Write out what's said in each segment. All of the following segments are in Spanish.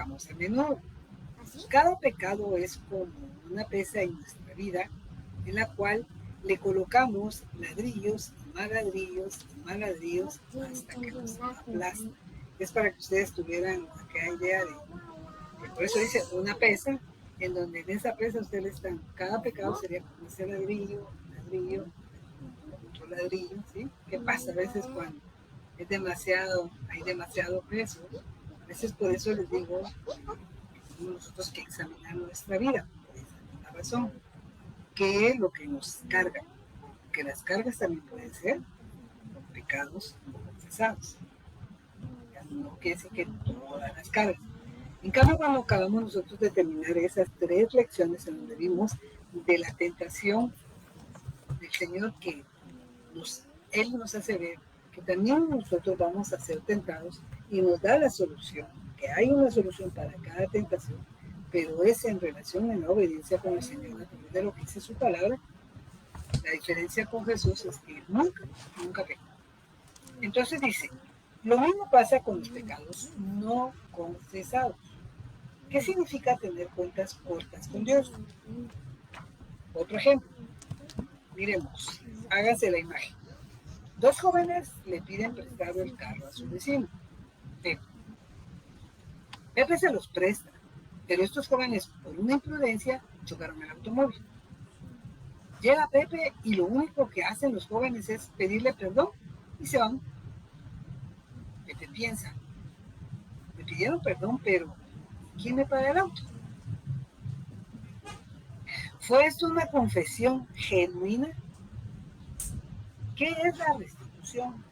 pecamos a menudo. Cada pecado es como una pesa en nuestra vida en la cual le colocamos ladrillos y más ladrillos y más ladrillos hasta que nos aplasta. Es para que ustedes tuvieran aquella idea de, por eso dice una pesa, en donde en esa pesa ustedes están, cada pecado sería como ese ladrillo, ladrillo, otro ladrillo, ¿sí? ¿Qué pasa a veces cuando hay demasiado peso? A veces por eso les digo, nosotros que examinar nuestra vida, por esa misma razón, qué es lo que nos carga, que las cargas también pueden ser pecados no confesados. No quiere decir que todas las cargas. En cambio, cuando acabamos nosotros de terminar esas 3 lecciones en donde vimos de la tentación del Señor que Él nos hace ver que también nosotros vamos a ser tentados y nos da la solución, que hay una solución para cada tentación, pero es en relación a la obediencia con el Señor, a través de lo que dice su palabra. La diferencia con Jesús es que nunca pecó. Entonces dice, lo mismo pasa con los pecados no confesados. ¿Qué significa tener cuentas cortas con Dios? Otro ejemplo, miremos, háganse la imagen. 2 jóvenes le piden prestado el carro a su vecino, Pepe. Pepe se los presta, pero estos jóvenes, por una imprudencia, chocaron el automóvil. Llega Pepe y lo único que hacen los jóvenes es pedirle perdón y se van. Pepe piensa, me pidieron perdón, pero ¿quién me paga el auto? ¿Fue esto una confesión genuina? ¿Qué es la restitución?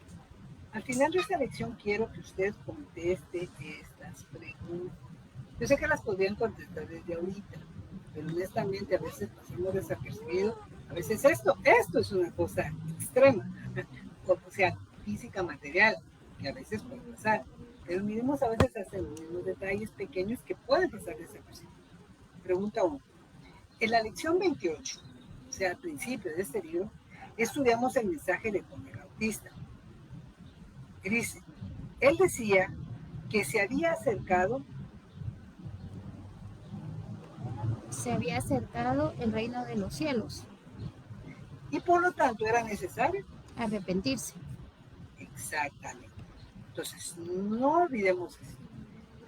Al final de esta lección quiero que usted conteste estas preguntas. Yo sé que las podrían contestar desde ahorita, pero honestamente a veces pasamos desapercibido. A veces esto es una cosa extrema, o sea, física, material, que a veces puede pasar. Pero miremos a veces hasta los detalles pequeños que pueden pasar desapercibidos. Pregunta 1. En la lección 28, o sea, al principio de este libro, estudiamos el mensaje de Juan el Bautista. Dice, él decía que se había acercado el reino de los cielos. Y por lo tanto era necesario arrepentirse. Exactamente. Entonces, no olvidemos eso.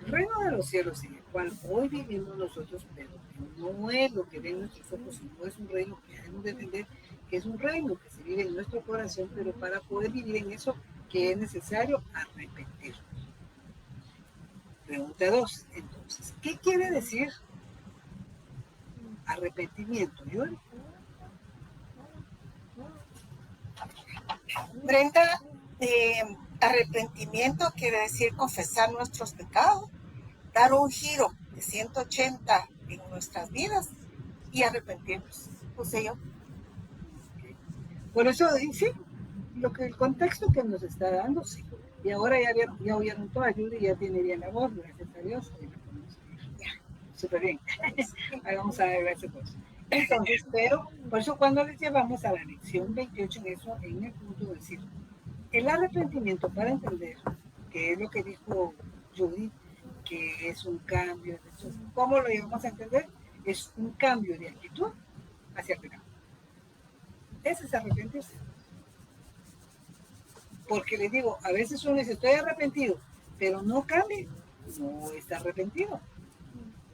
El reino de los cielos en el cual hoy vivimos nosotros, pero que no es lo que ven nuestros ojos, sino es un reino que debemos defender, que es un reino que se vive en nuestro corazón, pero para poder vivir en eso, que es necesario arrepentirnos. Pregunta 2. Entonces, ¿qué quiere decir arrepentimiento, Yuri? Brenda, arrepentimiento quiere decir confesar nuestros pecados, dar un giro de 180 en nuestras vidas y arrepentirnos. Puse yo. Por eso dice lo que el contexto que nos está dando, sí. Y ahora ya oyeron todo, Yuri ya tiene bien la voz, gracias a Dios. Ya, súper bien. Ahí vamos a ver gracias por eso. Entonces, pero por eso cuando les llevamos a la lección 28 en eso, en el punto de decir, el arrepentimiento para entender, que es lo que dijo Judy, que es un cambio, entonces, ¿cómo lo llevamos a entender? Es un cambio de actitud hacia el pecado. Ese es arrepentirse. Porque les digo, a veces uno dice, estoy arrepentido, pero no cambia, no está arrepentido.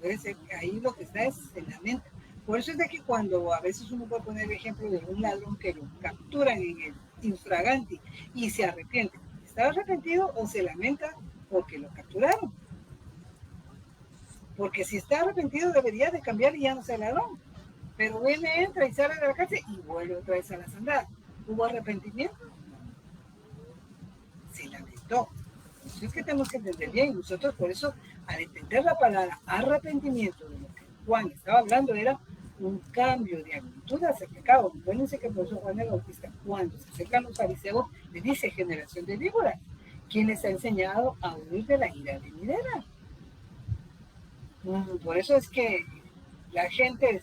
Puede ser que ahí lo que está es en la mente. Por eso es de que cuando a veces uno puede poner el ejemplo de un ladrón que lo capturan en el infraganti y se arrepiente, ¿está arrepentido o se lamenta porque lo capturaron? Porque si está arrepentido debería de cambiar y ya no ser ladrón. Pero viene, entra y sale de la cárcel y vuelve otra vez a las andadas. ¿Hubo arrepentimiento? Se lamentó. Entonces es que tenemos que entender bien. Nosotros por eso, al entender la palabra arrepentimiento, de lo que Juan estaba hablando era un cambio de actitud hacia el pecado. Acuérdense que por eso Juan el Bautista, cuando se acercan los fariseos, le dice generación de víboras, quien les ha enseñado a huir de la ira venidera. Por eso es que la gente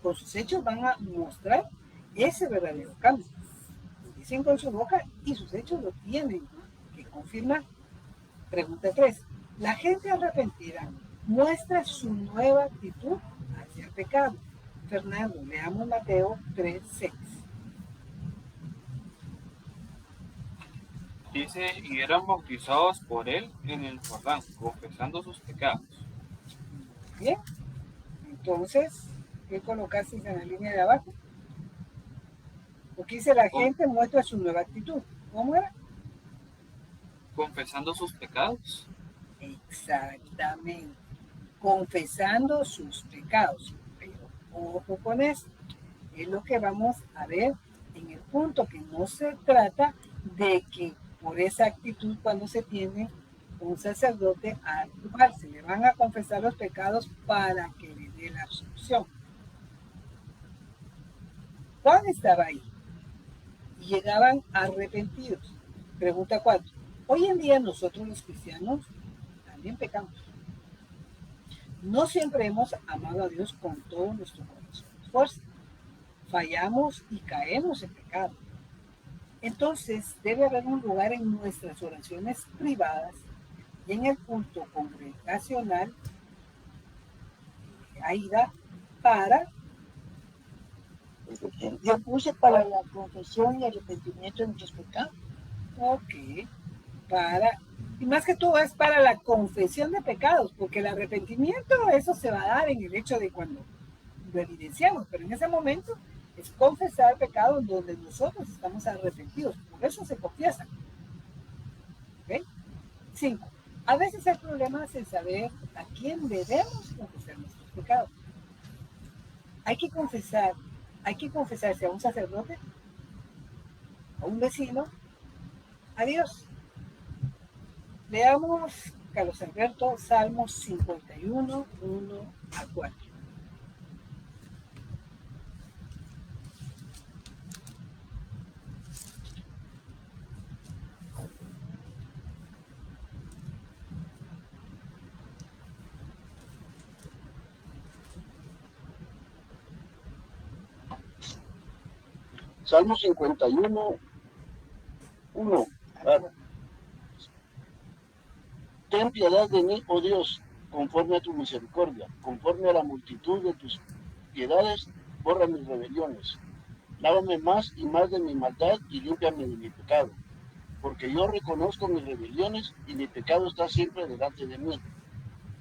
con sus hechos van a mostrar ese verdadero cambio. Lo dicen con su boca y sus hechos lo tienen que confirmar. Pregunta 3. La gente arrepentida muestra su nueva actitud hacia el pecado. Fernando, leamos Mateo 3:6. Dice, y eran bautizados por él en el Jordán, confesando sus pecados. Bien, entonces, ¿qué colocaste en la línea de abajo? Porque dice la gente muestra su nueva actitud. ¿Cómo era? Confesando sus pecados. Exactamente. Confesando sus pecados. Pero ojo con eso. Es lo que vamos a ver en el punto, que no se trata de que por esa actitud cuando se tiene un sacerdote al cual se le van a confesar los pecados para que le dé la absolución. Juan estaba ahí y llegaban arrepentidos. Pregunta 4. Hoy en día nosotros los cristianos también pecamos. No siempre hemos amado a Dios con todo nuestro corazón y fuerza. Fallamos y caemos en pecado. Entonces debe haber un lugar en nuestras oraciones privadas y en el culto congregacional, Aida, para... Yo puse para la confesión y arrepentimiento de nuestros pecados. Ok, para... Y más que todo es para la confesión de pecados, porque el arrepentimiento, eso se va a dar en el hecho de cuando lo evidenciamos, pero en ese momento es confesar pecados donde nosotros estamos arrepentidos, por eso se confiesa. ¿Ok? 5. A veces hay problemas en saber a quién debemos confesar nuestros pecados. Hay que confesarse a un sacerdote, a un vecino, a Dios. Leamos, Carlos Alberto, Salmos 51, 1 a 4. Salmo 51, 1. Ten piedad de mí, oh Dios, conforme a tu misericordia, conforme a la multitud de tus piedades, borra mis rebeliones. Lávame más y más de mi maldad y límpiame de mi pecado, porque yo reconozco mis rebeliones y mi pecado está siempre delante de mí.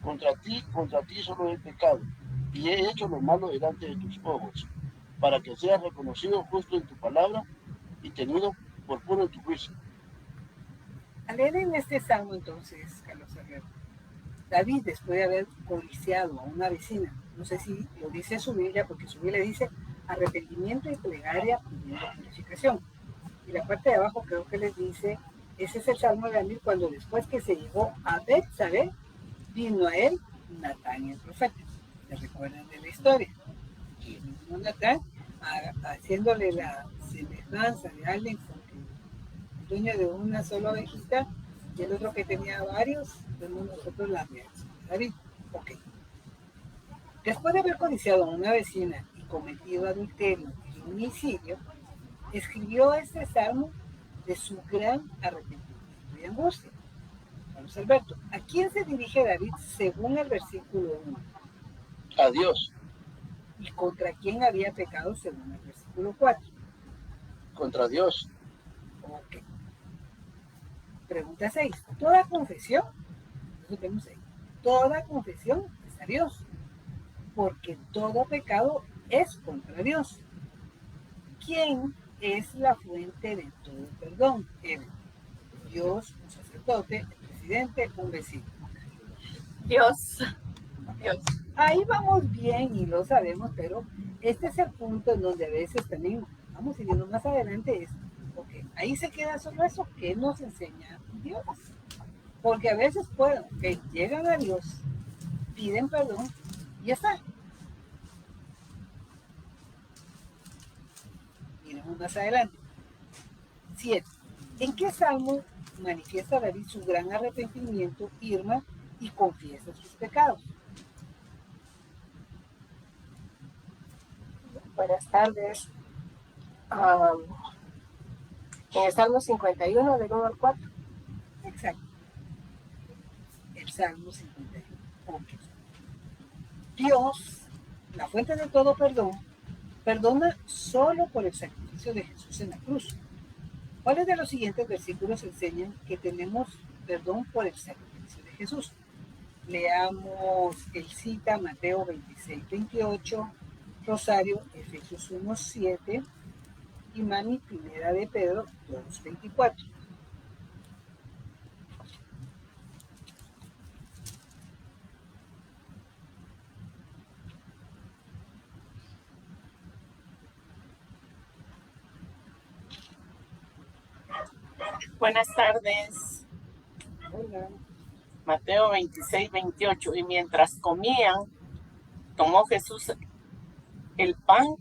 Contra ti solo he pecado, y he hecho lo malo delante de tus ojos, para que seas reconocido justo en tu palabra y tenido por puro en tu juicio. Al leer en este salmo entonces, Carlos Alberto, David, después de haber codiciado a una vecina, no sé si lo dice su Biblia, porque su Biblia dice arrepentimiento y plegaria pidiendo purificación. Y la parte de abajo creo que les dice, ese es el salmo de David, cuando después que se llegó a Betsabé, vino a él Natán el profeta. ¿Se recuerdan de la historia? Y vino Natán haciéndole la semejanza de alguien el dueño de una sola ovejita y el otro que tenía varios, vemos nosotros la reacción de David. Ok. Después de haber codiciado a una vecina y cometido adulterio y homicidio, escribió este salmo de su gran arrepentimiento y angustia. Carlos Alberto, ¿a quién se dirige David según el versículo 1? A Dios. ¿Y contra quién había pecado según el versículo 4? Contra Dios. Ok. Pregunta 6. Toda confesión, eso vemos ahí, toda confesión es a Dios, porque todo pecado es contra Dios. ¿Quién es la fuente de todo perdón? Dios, un sacerdote, el presidente, un vecino. Dios. Ahí vamos bien y lo sabemos, pero este es el punto en donde a veces también vamos siguiendo más adelante. Okay, ahí se queda solo eso que nos enseña Dios. Porque a veces pueden, que llegan a Dios, piden perdón y ya está. Miremos más adelante. 7. ¿En qué salmo manifiesta David su gran arrepentimiento, Irma, y confiesa sus pecados? Buenas tardes. En el Salmo 51, del 1 al 4. Exacto. El Salmo 51. Ok. Dios, la fuente de todo perdón, perdona solo por el sacrificio de Jesús en la cruz. ¿Cuáles de los siguientes versículos enseñan que tenemos perdón por el sacrificio de Jesús? Leamos el cita Mateo 26, 28, Rosario, Efesios 1, 7 y Mani, Primera de Pedro 2, 24. Buenas tardes. Hola. Mateo 26, 28. Y mientras comían, tomó Jesús el pan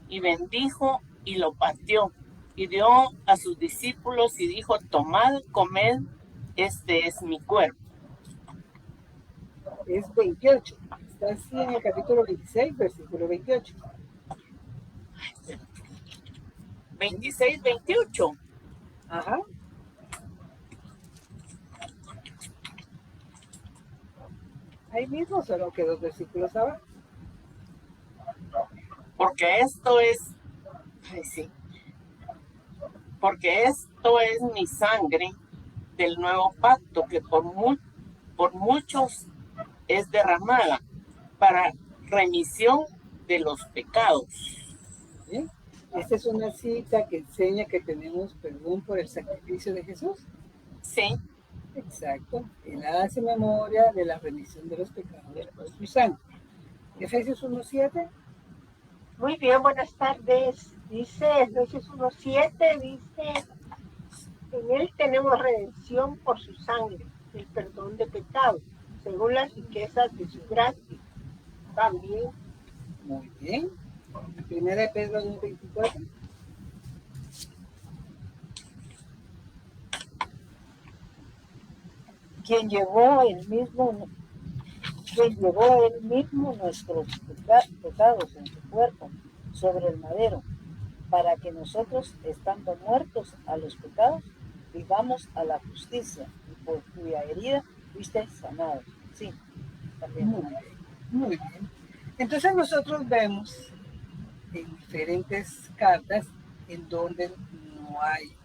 y bendijo y lo partió y dio a sus discípulos y dijo: tomad, comed, este es mi cuerpo. Es 28. Está así en el capítulo 26, versículo 28. 26, 28. Ajá. Ahí mismo, solo que 2 versículos abajo. Porque esto es, porque esto es mi sangre del nuevo pacto que por muchos es derramada para remisión de los pecados. ¿Sí? Esta es una cita que enseña que tenemos perdón por el sacrificio de Jesús. Sí. Exacto. Él hace memoria de la remisión de los pecados por su sangre. Efesios 1:7. Muy bien, buenas tardes. Dice Efesios 1:7, dice: en él tenemos redención por su sangre, el perdón de pecados, según las riquezas de su gracia. También. Muy bien. Primera de Pedro 1:24. Quien llevó él mismo nuestros pecados en su cuerpo sobre el madero, para que nosotros, estando muertos a los pecados, vivamos a la justicia, y por cuya herida fuiste sanados. Sí, también. Muy bien. Entonces nosotros vemos en diferentes cartas en donde no hay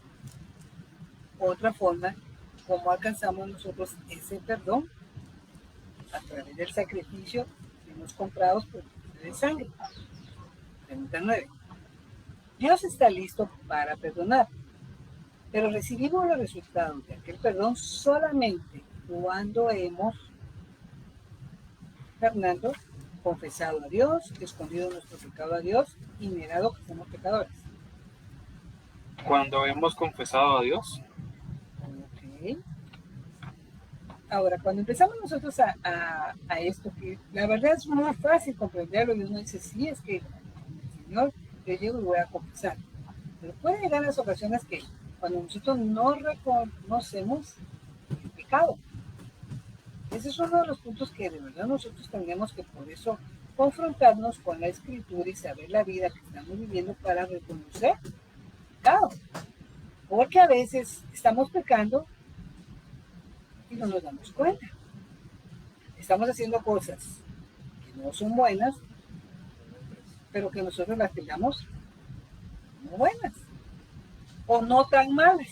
otra forma como alcanzamos nosotros ese perdón a través del sacrificio que hemos comprado por de sangre. Pregunta 9. Dios está listo para perdonar, pero recibimos los resultados de aquel perdón solamente cuando hemos, Fernando, confesado a Dios, escondido nuestro pecado a Dios y negado que somos pecadores. Cuando hemos confesado a Dios. Ok. Ahora, cuando empezamos nosotros a esto, que la verdad es muy fácil comprenderlo, y uno dice: sí, es que el Señor, yo llego y voy a confesar. Pero puede llegar las ocasiones que cuando nosotros no reconocemos el pecado. Ese es uno de los puntos que de verdad nosotros tendremos que por eso confrontarnos con la Escritura y saber la vida que estamos viviendo para reconocer el pecado. Porque a veces estamos pecando y no nos damos cuenta. Estamos haciendo cosas que no son buenas, pero que nosotros las tengamos no buenas o no tan malas.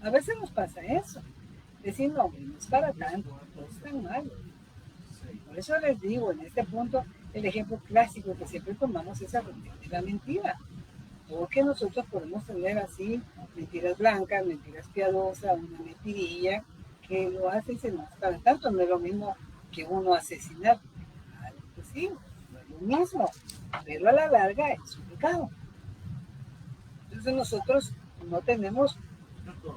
A veces nos pasa eso. Decir: no, hombre, no es para tanto, no es tan malo. Por eso les digo, en este punto, el ejemplo clásico que siempre tomamos es arrepentir de la mentira. Porque nosotros podemos tener así mentiras blancas, mentiras piadosas, una mentirilla que lo hace y se nos para tanto. No es lo mismo que uno asesinar. Claro que sí, no es lo mismo, pero a la larga es un pecado. Entonces nosotros no tenemos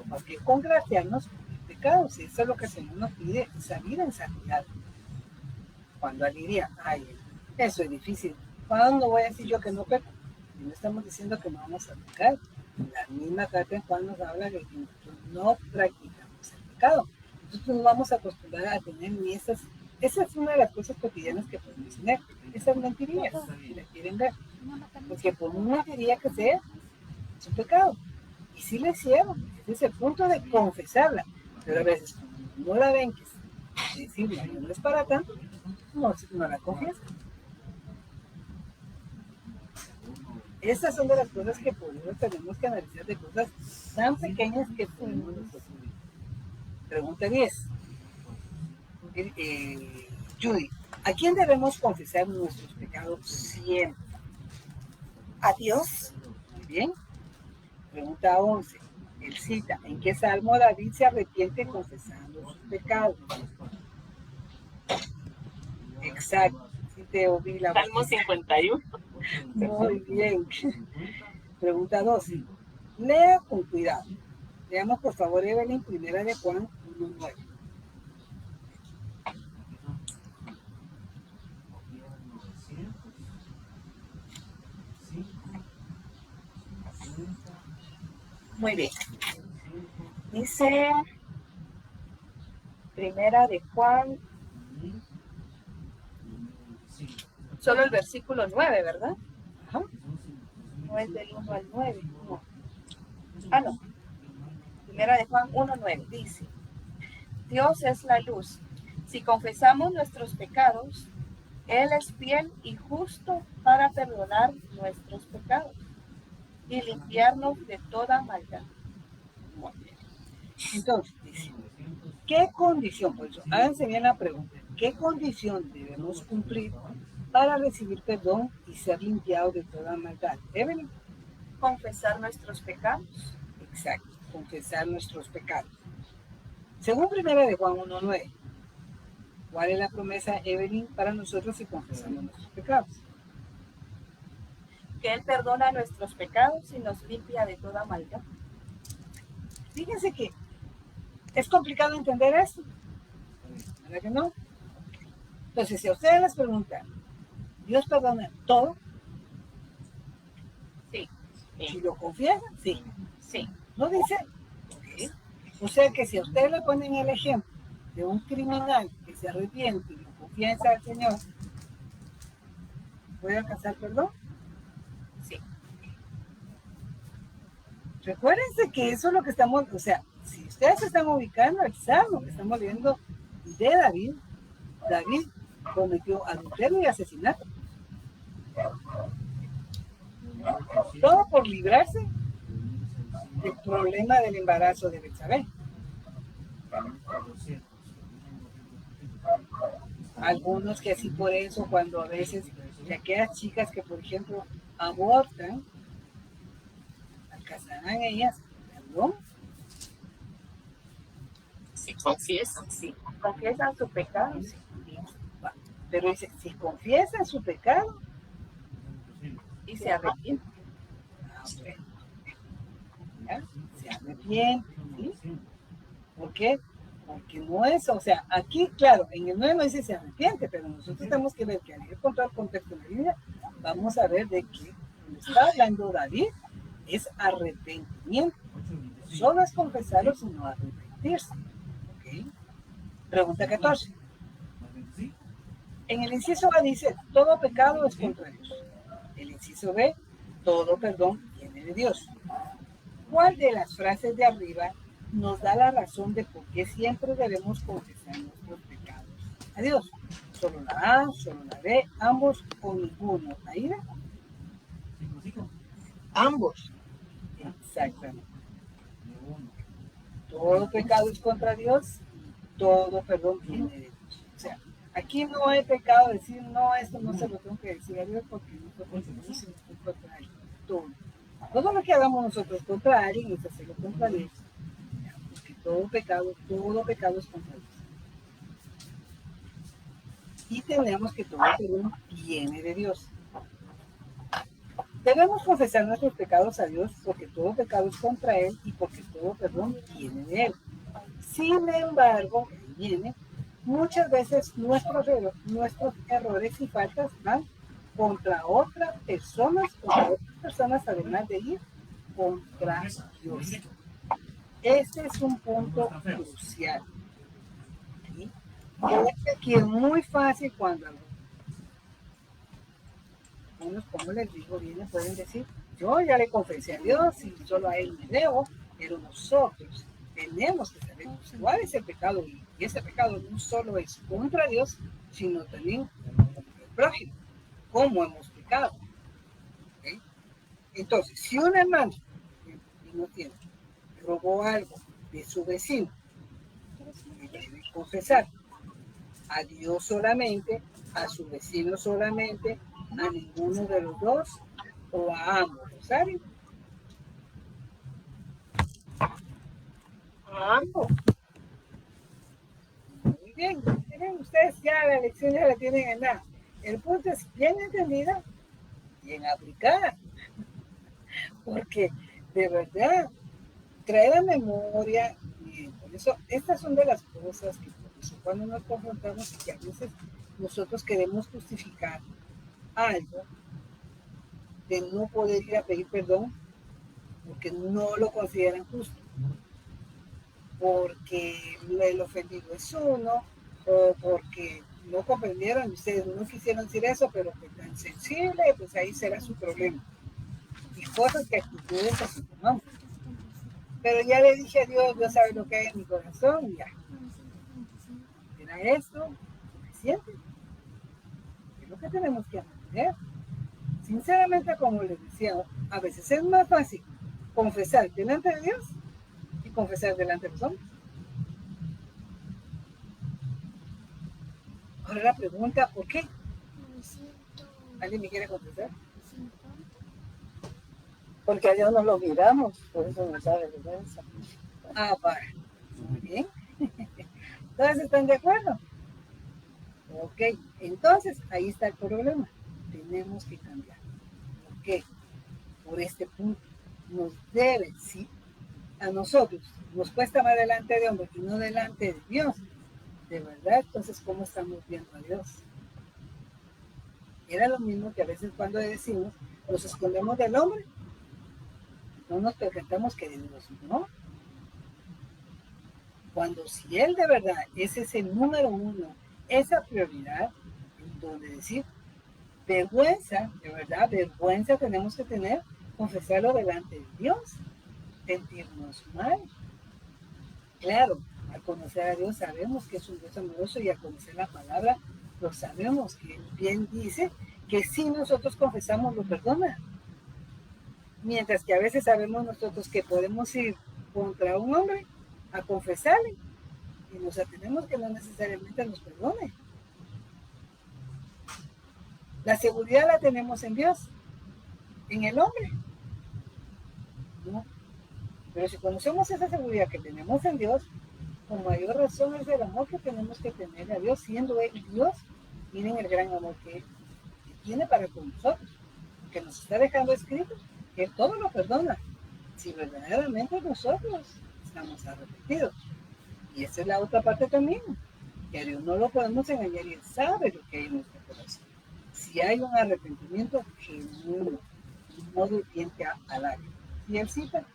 por qué congraciarnos con el pecado. Si eso es lo que el Señor nos pide, esa vida en santidad. Cuando alguien diría: ay, eso es difícil, ¿cuándo voy a decir yo que no peco? Y no estamos diciendo que no vamos a pecar. La misma carta en Juan nos habla de que nosotros no practicamos el pecado. Nosotros no vamos a acostumbrar a tener ni esas. Esa es una de las cosas cotidianas que podemos tener. Esas mentirillas, si la quieren ver. Porque por una mentirilla que sea, es un pecado. Y sí la hicieron. Ese es el punto de confesarla. Pero a veces, como no la ven, que decir, no es para tanto, no la confiesa. Esas son de las cosas que por eso tenemos que analizar, de cosas tan pequeñas que podemos nosotros. Pregunta 10. Judy, ¿a quién debemos confesar nuestros pecados siempre? A Dios. Muy bien. Pregunta 11. Él cita, ¿en qué salmo David se arrepiente confesando sus pecados? Exacto. Sí te oí la voz. Salmo 51. Muy bien. Pregunta 12. Lea con cuidado. Leamos por favor, Evelyn, primera de Juan 1:9. Muy bien. Dice Primera de Juan, solo el versículo 9, ¿verdad? Ajá. No es del 1 al 9. No. Ah, no. Primera de Juan 1:9 dice: Dios es la luz. Si confesamos nuestros pecados, Él es fiel y justo para perdonar nuestros pecados y limpiarnos de toda maldad. Muy bien. Entonces, dice, ¿qué condición? Por eso, háganse bien la pregunta. ¿Qué condición debemos cumplir para recibir perdón y ser limpiados de toda maldad? Evelyn. Confesar nuestros pecados. Exacto, confesar nuestros pecados. Según primera de Juan 1:9, ¿cuál es la promesa, Evelyn, para nosotros si confesamos nuestros pecados? Que Él perdona nuestros pecados y nos limpia de toda maldad. Fíjense que es complicado entender esto. ¿Verdad que no? Entonces, si a ustedes les preguntan, ¿Dios perdona todo? Sí. Si lo confiesan, sí. Sí. ¿No dice? Okay. O sea que si a ustedes le ponen el ejemplo de un criminal que se arrepiente y lo confiesa al Señor, ¿puede alcanzar perdón? Sí. Recuérdense que eso es lo que estamos, o sea, si ustedes se están ubicando al salmo que estamos leyendo de David, David cometió adulterio y asesinato. Todo por librarse del problema del embarazo de Betsabé. Algunos que así por eso, cuando a veces de aquellas chicas que, por ejemplo, abortan, alcanzarán ellas perdón. Si confiesan, sí. Confiesan su pecado. Sí. Pero dice, si confiesan su pecado Y se arrepienten. ¿ya? Se arrepienten, ¿sí? ¿Por qué? Porque no es, o sea, aquí, claro, en el 9 no dice se arrepiente, pero nosotros tenemos que ver que al ir con todo el contexto de la Biblia, vamos a ver de que cuando está hablando David es arrepentimiento. Solo es confesarlo, sino arrepentirse. ¿Okay? Pregunta 14. En el inciso A dice, todo pecado es contra Dios. El inciso B, todo perdón viene de Dios. ¿Cuál de las frases de arriba nos da la razón de por qué siempre debemos confesar nuestros pecados a Dios? ¿Solo la A, solo la B, ambos o ninguno? ¿Aida? Ambos. Exactamente. Todo pecado es contra Dios, todo perdón viene de Dios. O sea, aquí no hay pecado decir, no, esto no se lo tengo que decir a Dios porque no fue contra Dios, sino fue contra Él. Todo lo que hagamos nosotros contra alguien es hacerlo contra Dios. Porque todo pecado es contra Dios. Y tenemos que todo perdón viene de Dios. Debemos confesar nuestros pecados a Dios porque todo pecado es contra Él y porque todo perdón viene de Él. Sin embargo, muchas veces nuestros errores y faltas van contra otras personas además de ir contra Dios. Este es un punto crucial. ¿Sí? Aquí es muy fácil cuando algunos, como les digo, pueden decir, yo ya le confesé a Dios y solo a Él me debo, pero nosotros tenemos que saber cuál es el pecado, y ese pecado no solo es contra Dios, sino también contra el prójimo, cómo hemos pecado. ¿Okay? Entonces, si un hermano no tiene, robó algo de su vecino, debe confesar a Dios solamente, a su vecino solamente, a ninguno de los dos, o a ambos, ¿saben? A ambos. Muy bien, miren ustedes ya la lección ya la tienen en nada. El punto es bien entendida, bien aplicada, porque de verdad trae a memoria, y por eso estas son de las cosas que por eso cuando nos confrontamos y que a veces nosotros queremos justificar algo de no poder ir a pedir perdón porque no lo consideran justo, porque el ofendido es uno, o porque no comprendieron, ustedes no quisieron decir eso, pero que tan sensible, pues ahí será su problema. Y cosas que actitudes así tomamos. Pero ya le dije a Dios, Dios sabe lo que hay en mi corazón, y ya. ¿Era esto suficiente? Es lo que tenemos que aprender. Sinceramente, como les decía, a veces es más fácil confesar delante de Dios y confesar delante de los hombres. Ahora la pregunta, ¿por qué? ¿Alguien me quiere contestar? Porque a Dios no lo miramos, por eso nos da vergüenza. Ah, vale. Muy bien. ¿Todos están de acuerdo? Ok, entonces ahí está el problema. Tenemos que cambiar. ¿Por qué? Por este punto. Nos debe, sí, a nosotros nos cuesta más delante de hombres y no delante de Dios. De verdad, entonces, ¿cómo estamos viendo a Dios? Era lo mismo que a veces cuando decimos, nos escondemos del hombre, no nos percatamos que Dios no. Cuando si Él de verdad ese es el número uno, esa prioridad, donde decir, vergüenza, de verdad, vergüenza tenemos que tener, confesarlo delante de Dios, sentirnos mal. Claro, al conocer a Dios sabemos que es un Dios amoroso y al conocer la palabra, lo sabemos que bien dice que si nosotros confesamos, lo perdona. Mientras que a veces sabemos nosotros que podemos ir contra un hombre a confesarle y nos atenemos que no necesariamente nos perdone. La seguridad la tenemos en Dios, en el hombre, ¿no? Pero si conocemos esa seguridad que tenemos en Dios, con mayor razón es el amor que tenemos que tener a Dios, siendo Él Dios. Miren el gran amor que tiene para con nosotros, que nos está dejando escrito, que todo lo perdona, si verdaderamente nosotros estamos arrepentidos. Y esa es la otra parte también, que a Dios no lo podemos engañar y Él sabe lo que hay en nuestro corazón. Si hay un arrepentimiento genuino, no de diente a lágrima. Y Él cita.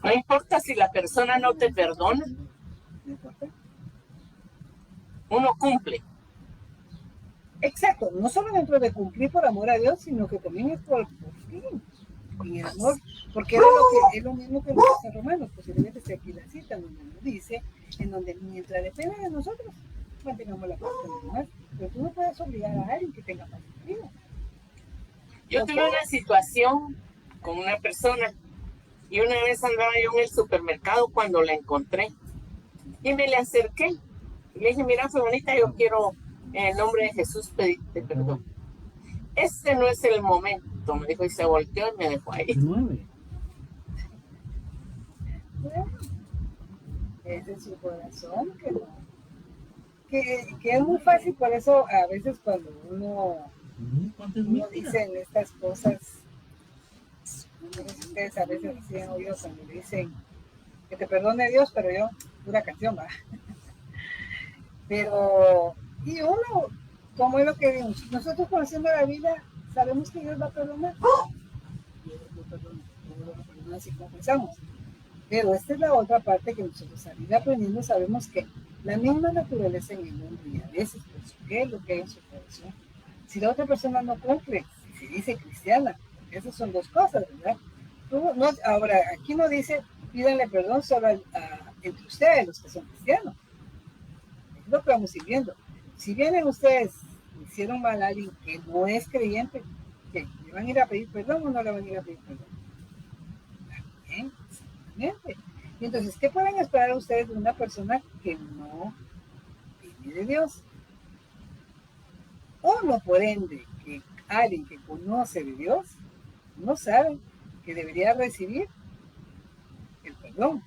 No importa si la persona no te perdona, ¿No importa? uno cumple. Exacto, no solo dentro de cumplir por amor a Dios, sino que también es por fin, en el amor, porque es lo mismo que nos dice Romanos, posiblemente esté aquí la cita, donde nos dice, en donde mientras depende de nosotros, mantengamos la paz con los demás, pero tú no puedes obligar a alguien que tenga paz contigo. Yo tuve una situación con una persona y una vez andaba yo en el supermercado cuando la encontré y me le acerqué y le dije, mira, fulanita, yo quiero en el nombre de Jesús pedirte perdón. Este no es el momento, me dijo, y se volteó y me dejó ahí. 9. Bueno, ese es su corazón, que es muy fácil, por eso a veces cuando uno dice en estas cosas, no sé si ustedes a veces así han oído cuando dicen que te perdone Dios, pero yo, pura canción, va. Pero, y uno, como es lo que vimos, nosotros conociendo la Biblia, sabemos que Dios va a perdonar. Dios lo perdona si confesamos. Pero esta es la otra parte que nosotros al ir aprendiendo sabemos que la misma naturaleza en el hombre y a veces pues, qué es lo que hay en su corazón. Si la otra persona no cumple, si se dice cristiana, esas son dos cosas, ¿verdad? Ahora, aquí no dice pídanle perdón solo entre ustedes, los que son cristianos. Es lo que vamos a ir viendo. Si vienen ustedes, hicieron mal a alguien que no es creyente, ¿qué? ¿Le van a ir a pedir perdón o no le van a ir a pedir perdón? También, exactamente. Y entonces, ¿qué pueden esperar ustedes de una persona que no viene de Dios? Uno, por ende, que alguien que conoce de Dios, no sabe que debería recibir el perdón,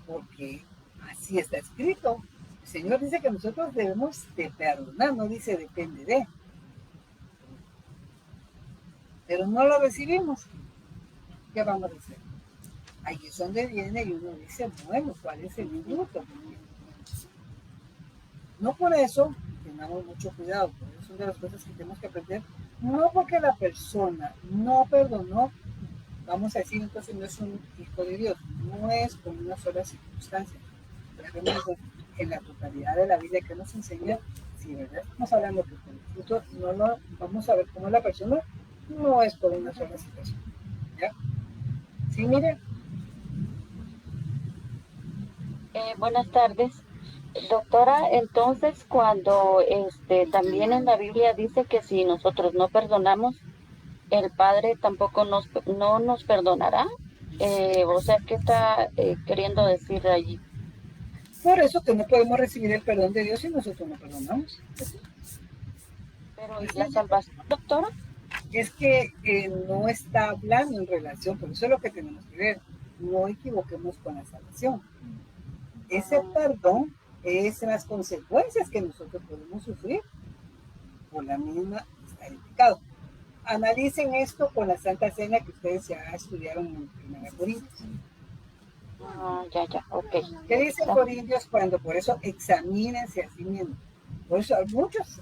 porque así está escrito. El Señor dice que nosotros debemos de perdonar, no dice depende de. Pero no lo recibimos. ¿Qué vamos a hacer? Ahí es donde viene y uno dice, bueno, ¿cuál es el minuto? No por eso, tengamos mucho cuidado, porque es una de las cosas que tenemos que aprender. No porque la persona no perdonó, vamos a decir, entonces no es un hijo de Dios, no es con una sola circunstancia. Pero en la totalidad de la vida que nos enseña, si ¿verdad? Estamos hablando que con el fruto no lo vamos a ver cómo la persona no es por una sola situación. ¿Ya? Sí, miren. Buenas tardes. Doctora, entonces cuando también en la Biblia dice que si nosotros no perdonamos, el Padre tampoco no nos perdonará. O sea, ¿qué está queriendo decir allí? Por eso que no podemos recibir el perdón de Dios si nosotros no perdonamos. Pero ¿y la salvación, doctora? Es que no está hablando en relación, por eso es lo que tenemos que ver. No equivoquemos con la salvación. Ese perdón es las consecuencias que nosotros podemos sufrir por la misma el pecado. Analicen esto con la Santa Cena que ustedes ya estudiaron en 1 Corintios. Ya, ok. ¿Qué dice Corintios cuando por eso examínense a sí mismos? Por eso muchos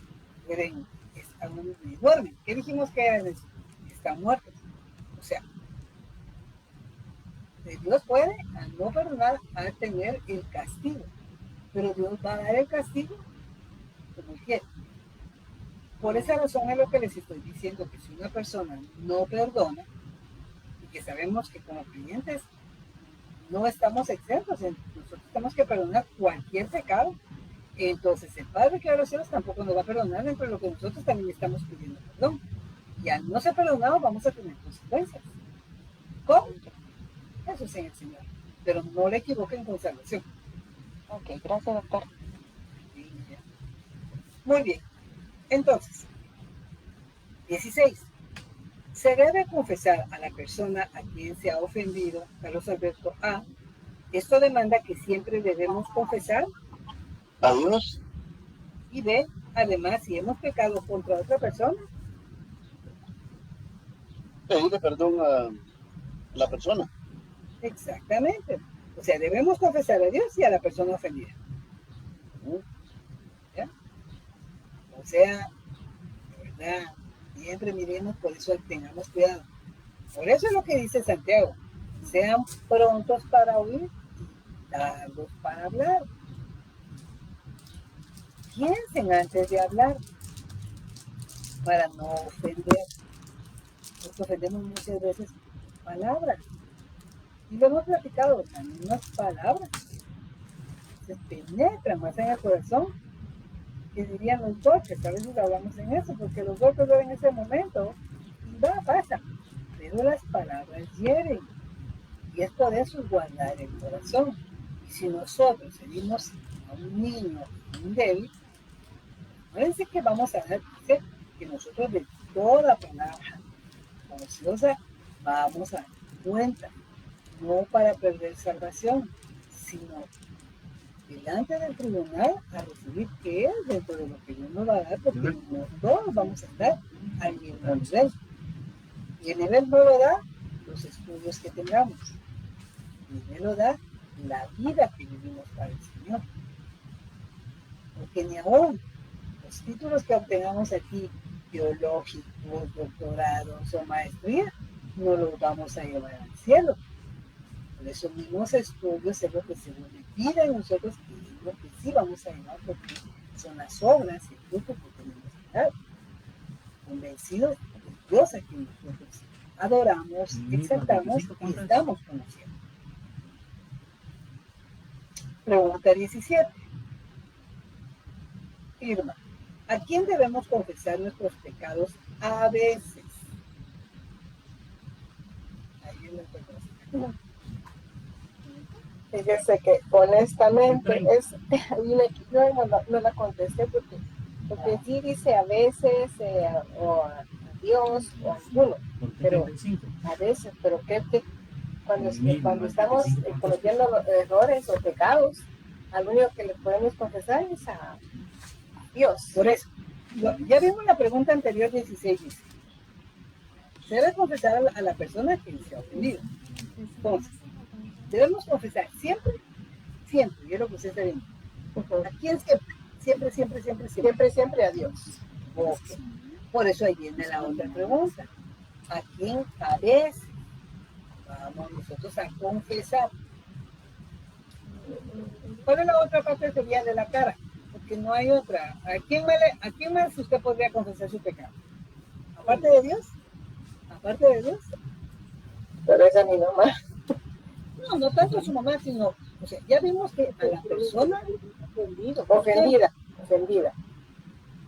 duermen. ¿Qué dijimos que eran eso? Están muertos. O sea, Dios puede, al no perdonar, a tener el castigo. Pero Dios va a dar el castigo como quiere. Por esa razón es lo que les estoy diciendo, que si una persona no perdona, y que sabemos que como creyentes no estamos exentos, nosotros tenemos que perdonar cualquier pecado, entonces el Padre que va a los cielos tampoco nos va a perdonar dentro de lo que nosotros también estamos pidiendo perdón. Y al no ser perdonado vamos a tener consecuencias. ¿Cómo? Eso es en el Señor. Pero no le equivoquen con salvación. Ok, gracias, doctor. Muy bien. Entonces, 16. Se debe confesar a la persona a quien se ha ofendido. Carlos Alberto A. Esto demanda que siempre debemos confesar a Dios. Y B. Además, si hemos pecado contra otra persona, pedirle perdón a la persona. Exactamente. O sea, debemos confesar a Dios y a la persona ofendida. ¿Ya? O sea, de verdad, siempre miremos, por eso tengamos cuidado. Por eso es lo que dice Santiago. Sean prontos para oír y tardos para hablar. Piensen antes de hablar para no ofender. Porque ofendemos muchas veces palabras. Y lo hemos platicado, las mismas palabras se penetran más en el corazón que dirían los golpes. A veces hablamos en eso, porque los golpes lo ven en ese momento y pasa. Pero las palabras hieren. Y es por eso guardar el corazón. Y si nosotros seguimos a un niño, un débil, acuérdense que vamos a dar que nosotros de toda palabra ociosa vamos a dar cuenta. No para perder salvación, sino delante del tribunal a recibir que es dentro de lo que Dios nos va a dar, porque no todos vamos a estar al mismo nivel. Y el nivel no lo da los estudios que tengamos, el nivel lo da la vida que vivimos para el Señor. Porque ni aún los títulos que obtengamos aquí, teológicos, doctorados o maestría, no los vamos a llevar al cielo. Por esos mismos estudios es lo que se nos pide a nosotros, que es lo que sí vamos a llevar, porque son las obras y el fruto que tenemos que dar. Convencidos de Dios a quien nosotros adoramos, exaltamos y estamos conociendo. Pregunta 17. Irma, ¿a quién debemos confesar nuestros pecados a veces? Ahí en la pregunta. Fíjese que honestamente no la contesté porque sí dice a veces o a Dios o a alguno, pero a veces, pero cuando estamos cometiendo errores o pecados, al único que le podemos confesar es a Dios. Por eso, ya vimos la pregunta anterior 16, dice, se debe confesar a la persona que se ha ofendido. Entonces, debemos confesar siempre, y es lo que usted está viendo. ¿A quién siempre? Siempre a Dios. Okay. Por eso ahí viene la otra pregunta. ¿A quién a veces vamos nosotros a confesar? ¿Cuál es la otra parte sería de la cara? Porque no hay otra. ¿A quién más usted podría confesar su pecado? ¿Aparte de Dios? ¿Aparte de Dios? Pero esa es mi mamá. No tanto a su mamá, sino, o sea, ya vimos que a la persona ofendida.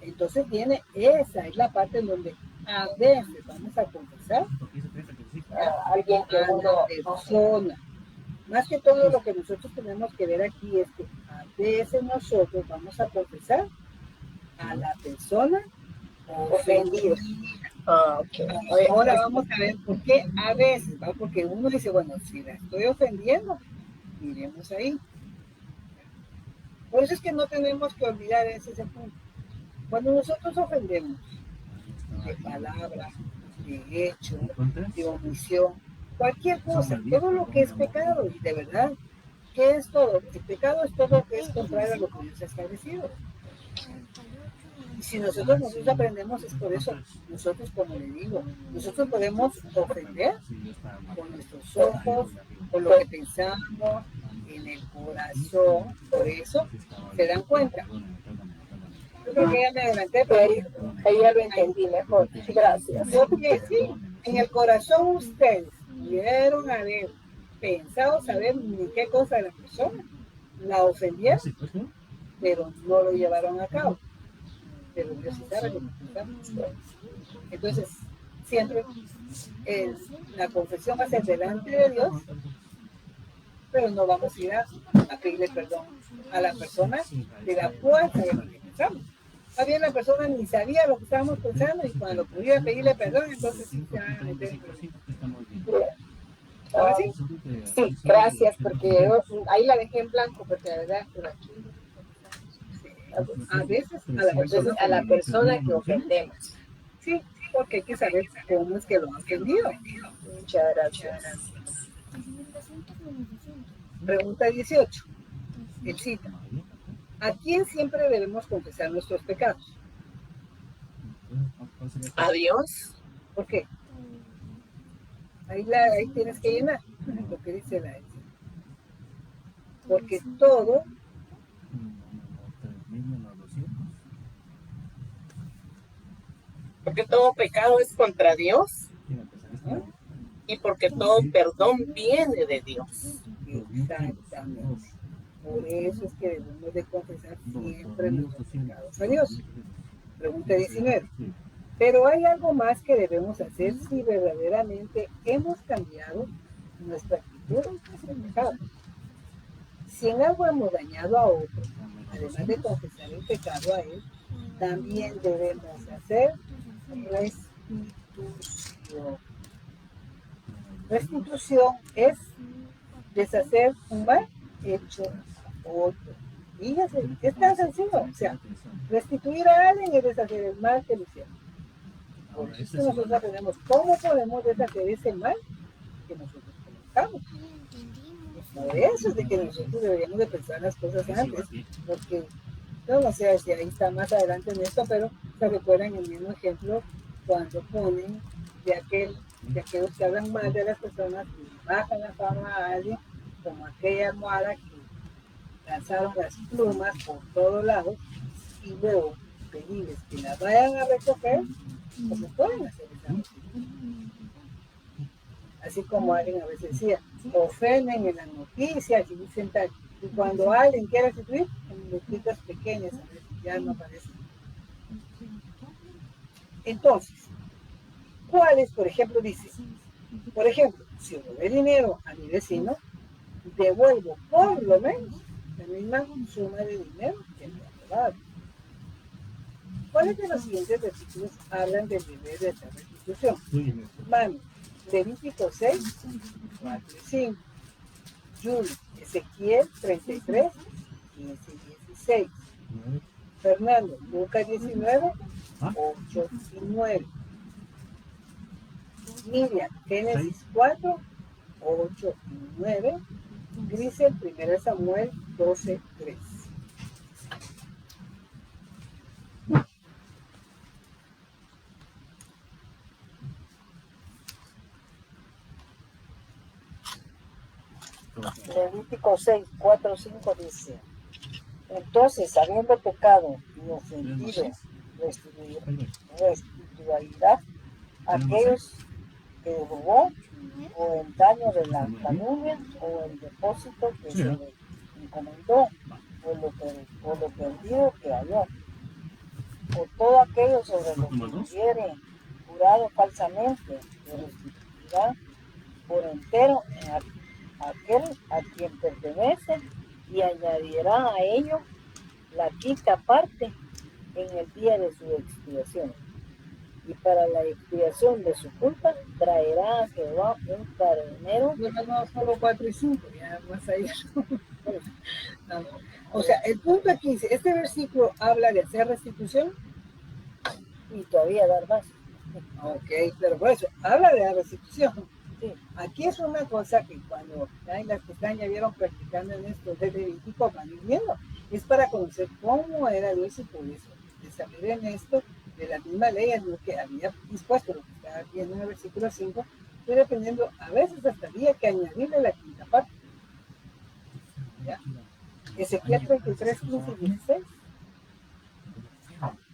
Entonces viene, esa es la parte en donde a veces vamos a confesar a alguien que uno persona. Más que todo lo que nosotros tenemos que ver aquí es que a veces nosotros vamos a confesar a la persona ofendida. Okay. Ahora vamos a ver por qué a veces, ¿va? Porque uno dice, bueno, si la estoy ofendiendo, miremos ahí. Por eso es que no tenemos que olvidar ese punto. Cuando nosotros ofendemos de palabra, de hecho, de omisión, cualquier cosa, todo lo que es pecado, y de verdad, ¿qué es todo? El pecado es todo lo que es contrario a lo que Dios ha establecido. Y si nosotros aprendemos, es por eso, nosotros, como le digo, nosotros podemos ofender con nuestros ojos, con lo que pensamos, en el corazón, por eso, ¿se dan cuenta? Yo creo que ya me adelanté, pero ahí ya lo entendí mejor. Gracias. Porque sí, en el corazón ustedes pudieron haber pensado saber ni qué cosa de la persona, la ofendieron, pero no lo llevaron a cabo. Pero Dios sí sabe lo que pensamos. Entonces, siempre la confesión va a ser delante de Dios, pero no vamos a ir a pedirle perdón a la persona de la cual sabemos que pensamos. Más bien la persona ni sabía lo que estábamos pensando y cuando pudiera pedirle perdón, entonces sí se van a meter en problemas. ¿Ahora sí? Sí, gracias, porque ahí la dejé en blanco, porque la verdad por aquí. A veces a la persona que ofendemos. Sí, porque hay que saber cómo es que lo han ofendido. Muchas gracias. Pregunta 18. El cita. ¿A quién siempre debemos confesar nuestros pecados? ¿A Dios? ¿Por qué? Ahí tienes que llenar lo que dice la Elsa. Porque todo Porque todo pecado es contra Dios. Y porque todo perdón viene de Dios. Exactamente. Por eso es que debemos de confesar siempre nuestros pecados a Dios. Pregunta 19. Pero hay algo más que debemos hacer si verdaderamente hemos cambiado nuestra actitud hacia el pecado. Si en algo hemos dañado a otro, además de confesar el pecado a él, también debemos hacer restitución. Restitución es deshacer un mal hecho a otro. Fíjate, es tan sencillo. O sea, restituir a alguien es deshacer el mal que le hicieron. Por eso es que nosotros aprendemos cómo podemos deshacer ese mal que nosotros colocamos. Por eso es de que nosotros deberíamos de pensar las cosas antes, porque yo no sé si ahí está más adelante en esto, pero se recuerdan el mismo ejemplo cuando ponen de aquellos que hablan mal de las personas y bajan la fama a alguien, como aquella almohada que lanzaron las plumas por todos lados y luego pedirles que las vayan a recoger, como pueden hacer esa noticia. Así como alguien a veces decía, ofenden en las noticias y dicen tal. Y cuando alguien quiere restituir, en letritas pequeñas, a ver, ya no aparece. Entonces, ¿cuáles, por ejemplo, dice? Por ejemplo, si robé dinero a mi vecino, devuelvo por lo menos la misma suma de dinero que me ha robado. ¿Cuáles de los siguientes versículos hablan del deber de esta restitución? Vamos, Levítico 6, 4 y 5. Julio, Ezequiel 33, 15 y 16. Fernando, Lucas 19, 8 y 9. Miriam, Génesis 4, 8 y 9. Grisel, 1 Samuel 12, 3. Levítico 6, 4, 5 dice: entonces, habiendo pecado y ofendido, restituirá a aquellos que robó, o el daño de la calumnia, o el depósito que se le encomendó, o lo perdido que halló, o todo aquello sobre lo que hubiere jurado falsamente, lo restituirá por entero a aquel a quien pertenece, y añadirá a ello la quinta parte en el día de su expiación. Y para la expiación de su culpa traerá a Jehová un carnero. No, solo 4 y 5, ya más allá. No. O sea, el punto aquí dice, este versículo habla de hacer restitución y todavía dar más. Ok, pero por eso, habla de la restitución. Sí. Aquí es una cosa que cuando las que están ya vieron practicando en esto desde Levítico van viendo, es para conocer cómo era Dios y por eso, de saber en esto de la misma ley, es lo que había dispuesto, lo que está viendo en el versículo 5, y dependiendo, a veces hasta había que añadirle la quinta parte. ¿Ya? Ezequiel 33, 15 y 16.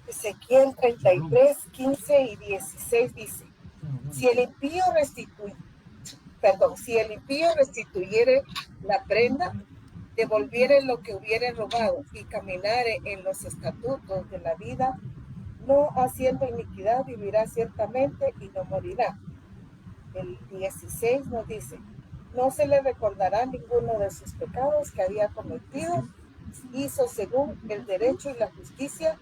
Ezequiel 33, 15 y 16 dice: si el impío restituyere la prenda, devolviere lo que hubiere robado y caminare en los estatutos de la vida, no haciendo iniquidad, vivirá ciertamente y no morirá. El 16 nos dice: no se le recordará ninguno de sus pecados que había cometido, hizo según el derecho y la justicia,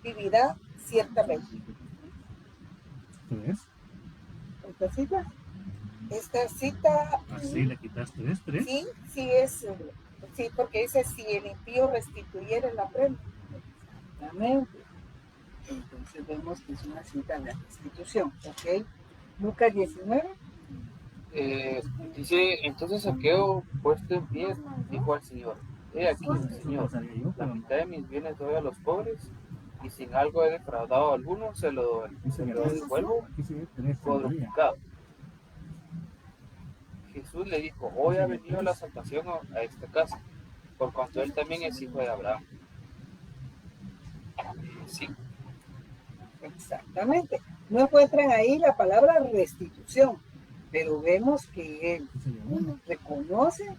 vivirá ciertamente. ¿Ves? ¿Esta cita? Esta cita... Así le quitaste esto, ¿eh? Sí, sí es... Sí, porque dice: si el impío restituyera la prenda. Exactamente. Entonces vemos que es una cita de restitución, ¿ok? Lucas 19. Dice, entonces Saqueo, puesto en pie, dijo al Señor: he aquí, Señor, la mitad de mis bienes doy a los pobres, y sin algo he defraudado a alguno, se lo devuelvo cuadruplicado. Jesús le dijo: hoy ha venido la salvación a esta casa, por cuanto él también es hijo de Abraham. Sí. Exactamente. No encuentran ahí la palabra restitución, pero vemos que él reconoce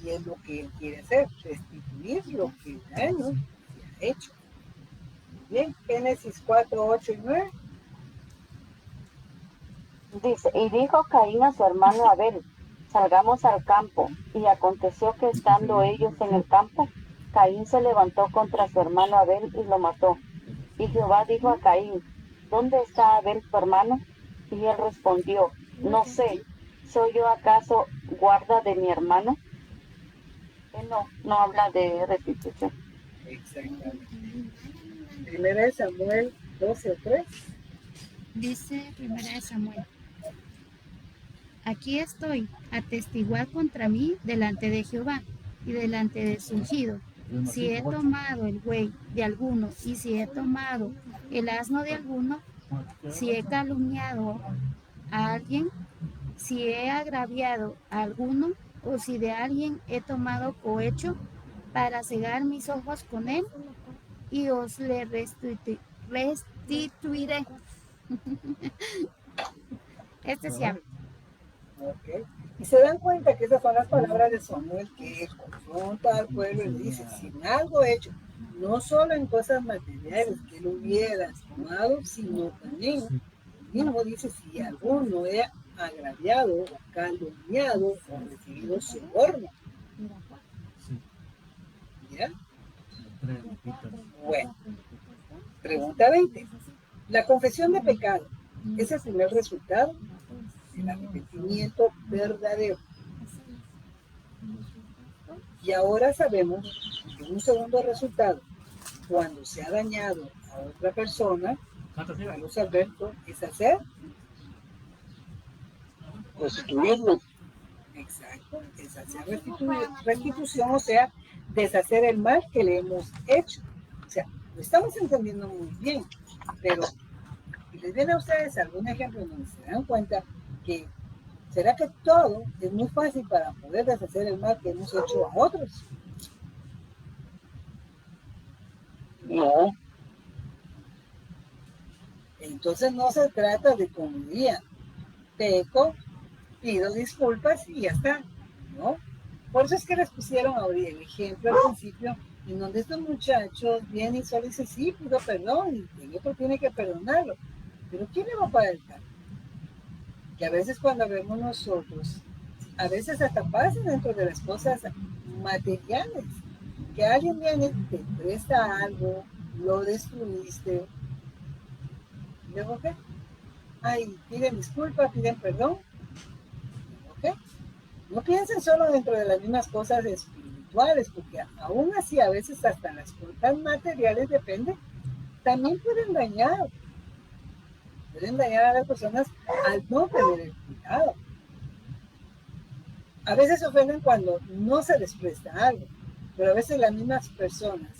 y es lo que él quiere hacer, restituir lo que el daño se ha hecho. Bien, Génesis 4, 8 y 9. Dice: y dijo Caín a su hermano Abel: salgamos al campo. Y aconteció que estando ellos en el campo, Caín se levantó contra su hermano Abel y lo mató. Y Jehová dijo a Caín: ¿dónde está Abel tu hermano? Y él respondió: no sé, ¿soy yo acaso guarda de mi hermano? Él no habla de restitución. Exactamente. Primera de Samuel 12, 3. Dice Primera de Samuel: aquí estoy, atestiguad contra mí delante de Jehová y delante de su ungido. Si he tomado el buey de alguno, y si he tomado el asno de alguno, si he calumniado a alguien, si he agraviado a alguno, o si de alguien he tomado cohecho para cegar mis ojos con él, y os le restituiré. Este se habla. Ok. Y se dan cuenta que esas son las palabras de Samuel, que confronta al pueblo y le dice, sin algo hecho, no solo en cosas materiales que él hubiera tomado, sino también, mismo dice, si alguno he agraviado, o calumniado, o recibido soborno. ¿Ya? Bueno, pregunta 20. La confesión de pecado es el primer resultado del arrepentimiento verdadero. Y ahora sabemos que un segundo resultado, cuando se ha dañado a otra persona, Carlos Alberto, es hacer restituirlo. Exacto, es hacer restitución, o sea, deshacer el mal que le hemos hecho. O sea, lo estamos entendiendo muy bien, pero si les viene a ustedes algún ejemplo donde se dan cuenta que ¿será que todo es muy fácil para poder deshacer el mal que hemos hecho a otros? No. Entonces no se trata de como diría, peco, pido disculpas y ya está, ¿no? Por eso es que les pusieron ahorita el ejemplo al principio, en donde estos muchachos vienen y solo dicen, sí, pido perdón, y el otro tiene que perdonarlo. Pero ¿quién le va a pagar el cargo? Que a veces cuando vemos nosotros, a veces hasta pasa dentro de las cosas materiales, que alguien viene, te presta algo, lo destruiste, y luego ¿qué? Ay, piden disculpas, piden perdón, ¿ok? No piensen solo dentro de las mismas cosas espirituales, porque aún así a veces hasta las cosas materiales depende, también pueden dañar a las personas al no tener el cuidado. A veces se ofenden cuando no se les presta algo, pero a veces las mismas personas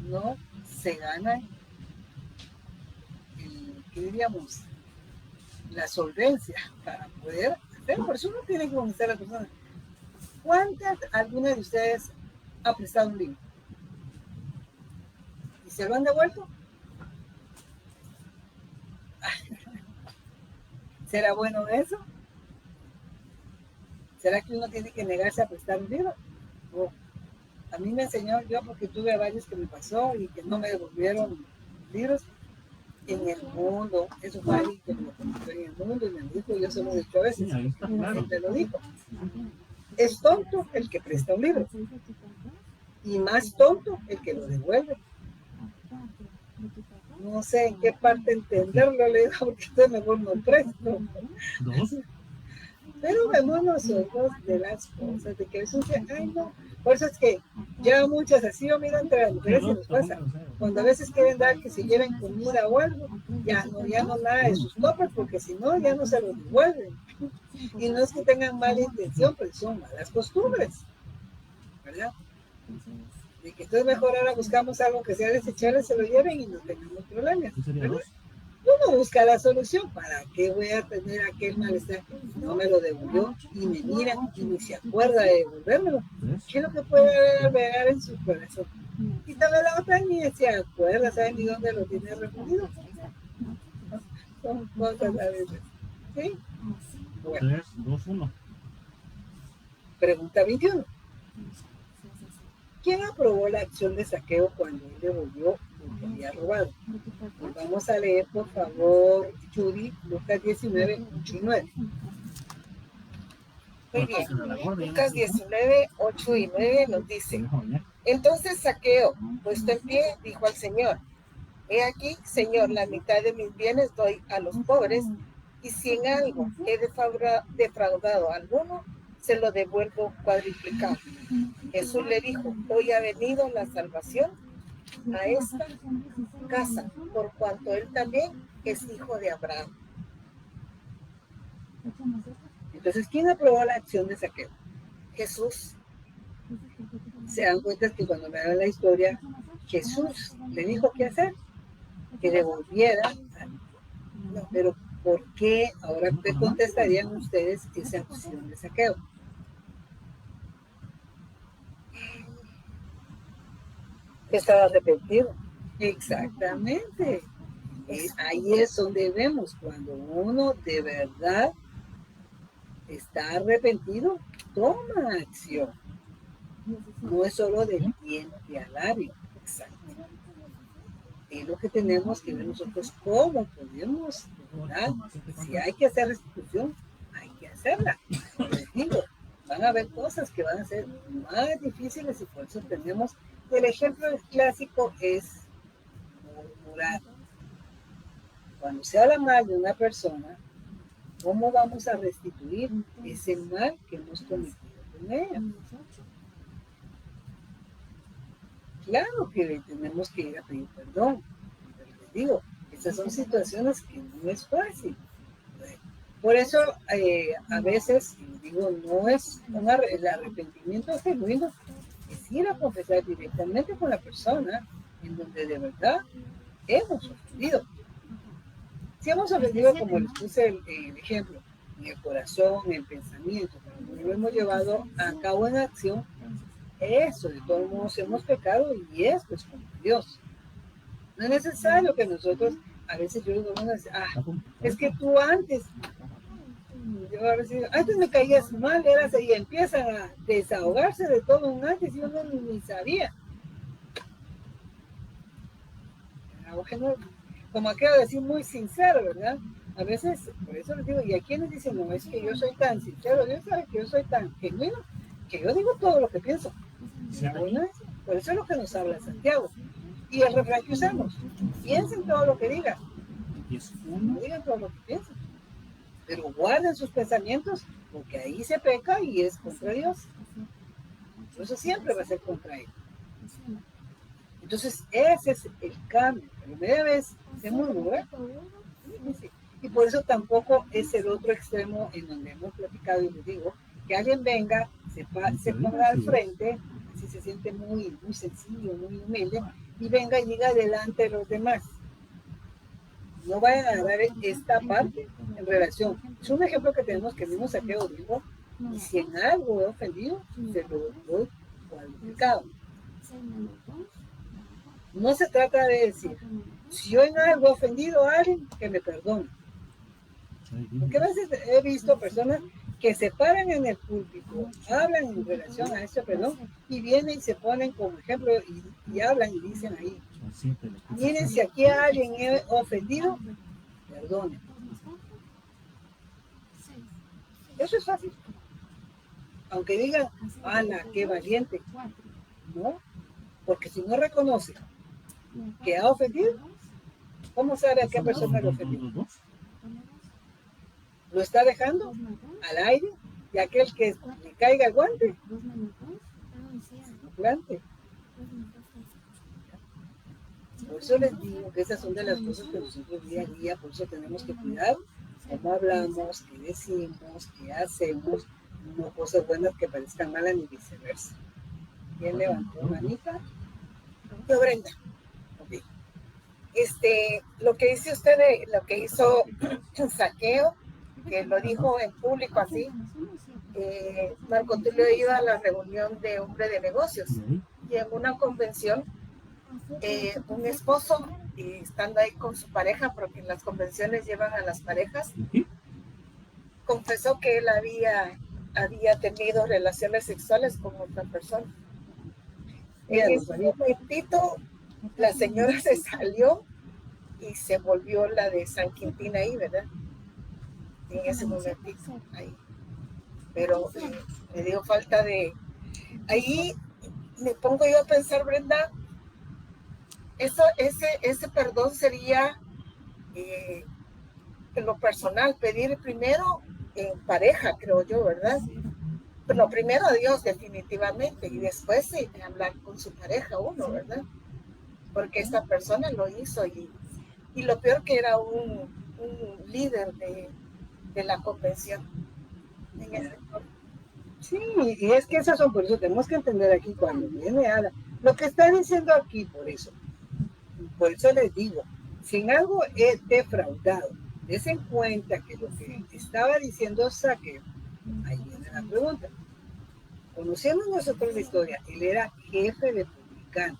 no se ganan ¿qué diríamos? La solvencia para poder hacer. Por eso uno tiene que conocer a las personas. ¿Alguna de ustedes ha prestado un libro? ¿Y se lo han devuelto? ¿Será bueno eso? ¿Será que uno tiene que negarse a prestar un libro? O a mí me enseñó, yo porque tuve varios que me pasó y que no me devolvieron libros en el mundo. Eso fue alguien que me lo comentó en el mundo y me dijo, yo se lo he dicho a veces, siempre lo dijo. Es tonto el que presta un libro y más tonto el que lo devuelve. No sé en qué parte entenderlo, le digo, porque usted mejor no presto. Pero vemos nosotros de las cosas, de que a veces dicen, ay no, por eso es que ya muchas así, o mira, entre las mujeres se nos pasa, cuando a veces quieren dar que se lleven comida o algo, ya no nada de sus toppers, porque si no, ya no se los devuelven. Y no es que tengan mala intención, pero son malas costumbres, ¿verdad? De que entonces mejor ahora buscamos algo que sea desechable, se lo lleven y no tengamos problemas, ¿verdad? Uno busca la solución. ¿Para qué voy a tener aquel malestar? No me lo devolvió y me mira y ni se acuerda de devolvérmelo. ¿Qué es lo que puede albergar en su corazón? Y también la otra ni se acuerda, ¿saben ni dónde lo tiene refundido? Son cosas a veces. ¿Sí? Bueno. 3, 2, 1. Pregunta 21. ¿Quién aprobó la acción de saqueo cuando él devolvió lo que había robado? Pues vamos a leer, por favor, Judy, Lucas 19, 8 y 9. Muy bien. Lucas 19, 8 y 9 nos dice: Entonces Saqueo, puesto en pie, dijo al Señor: He aquí, Señor, la mitad de mis bienes doy a los pobres, y si en algo he defraudado a alguno, se lo devuelvo cuadriplicado. Jesús le dijo: Hoy ha venido la salvación a esta casa, por cuanto él también es hijo de Abraham. Entonces, ¿quién aprobó la acción de saqueo? Jesús. Se dan cuenta que cuando me dan la historia, Jesús le dijo qué hacer, que devolviera. No, pero ¿por qué? Ahora, ¿qué contestarían ustedes esa acción de saqueo? Que estaba arrepentido. Exactamente. Ahí es donde vemos cuando uno de verdad está arrepentido, toma acción. No es solo del diente al labio. Exacto. Es lo que tenemos que ver nosotros, cómo podemos, ¿verdad? Si hay que hacer restitución, hay que hacerla. Les digo, van a haber cosas que van a ser más difíciles y por eso tenemos, el ejemplo clásico es murmurar. Cuando se habla mal de una persona, ¿cómo vamos a restituir ese mal que hemos cometido con ella? Claro que tenemos que ir a pedir perdón, pero les digo, estas son situaciones que no es fácil. Por eso a veces, digo, no es el arrepentimiento genuino, es ir a confesar directamente con la persona en donde de verdad hemos ofendido. Si hemos ofendido, como les puse el ejemplo, en el corazón, en el pensamiento, pero no lo hemos llevado a cabo en acción, eso, de todos modos hemos pecado y esto es contra Dios. No es necesario que nosotros, a veces yo digo, es que tú antes me caías mal, y empiezan a desahogarse de todo un antes y uno ni sabía. Bueno, como quiero decir, muy sincero, ¿verdad? A veces, por eso les digo, y a quienes dicen, no, es que yo soy tan sincero, Dios sabe que yo soy tan genuino, que yo digo todo lo que pienso. Bueno, por eso es lo que nos habla Santiago. Y el refrán que usamos, piensen todo lo que digan. No digan todo lo que piensan, pero guarden sus pensamientos, porque ahí se peca y es contra Dios. Eso siempre va a ser contra Él. Entonces, ese es el cambio. La primera vez se murmura, y por eso tampoco es el otro extremo en donde hemos platicado, y les digo, que alguien venga, se ponga al frente, así se siente muy, muy sencillo, muy humilde, y venga y diga delante de los demás. No vayan a dar esta parte en relación. Es un ejemplo que tenemos que mismo Saqueo dijo, y si en algo he ofendido, se lo doy cualificado. No se trata de decir, si yo en algo he ofendido a alguien, que me perdone. Porque a veces he visto personas que se paran en el púlpito, hablan en relación a ese perdón, y vienen y se ponen como ejemplo y hablan y dicen ahí, miren, si aquí a alguien he ofendido, perdone. Eso es fácil. Aunque digan, ¡ala, qué valiente! No, porque si no reconoce que ha ofendido, ¿cómo sabe a qué persona lo ofendió? Lo está dejando al aire, y aquel que le caiga el guante, plante. Por eso les digo que esas son de las cosas que nosotros día a día, por eso tenemos que cuidar cómo hablamos, qué decimos, qué hacemos, no cosas buenas que parezcan malas ni viceversa. ¿Quién levantó manita? Yo, Brenda. Okay. Lo que dice usted de lo que hizo Saqueo, que lo dijo en público así, Marco Tulio iba a la reunión de hombre de negocios y en una convención un esposo, estando ahí con su pareja, porque en las convenciones llevan a las parejas, confesó que él había tenido relaciones sexuales con otra persona. En ese momentito la señora se salió y se volvió la de San Quintín ahí, ¿verdad? En ese momentito ahí. Pero me dio falta de... Ahí me pongo yo a pensar, Brenda, ese perdón sería en lo personal, pedir primero en pareja, creo yo, ¿verdad? Pero primero a Dios definitivamente, y después sí, hablar con su pareja uno, ¿verdad? Porque esta persona lo hizo, y lo peor que era un líder de la convención. Sí, y es que esas son, por eso tenemos que entender aquí cuando viene Ada, lo que está diciendo aquí, por eso les digo, si en algo he defraudado, des en cuenta que lo que estaba diciendo Saqueo, ahí viene la pregunta. Conociendo nosotros la historia, él era jefe de publicanos.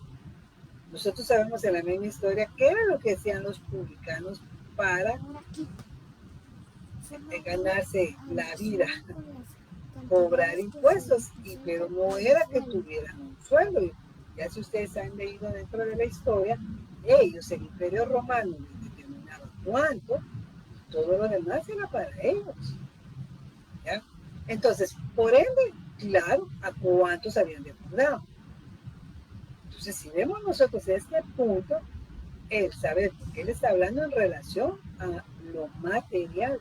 Nosotros sabemos en la misma historia qué era lo que hacían los publicanos para ganarse la vida, cobrar impuestos, pero no era que tuvieran un sueldo. Ya si ustedes han leído dentro de la historia, ellos, el Imperio Romano, les determinaba cuánto, y todo lo demás era para ellos. ¿Ya? Entonces, por ende, claro, a cuántos habían demandado. Entonces, si vemos nosotros este punto, el saber, porque él está hablando en relación a lo material.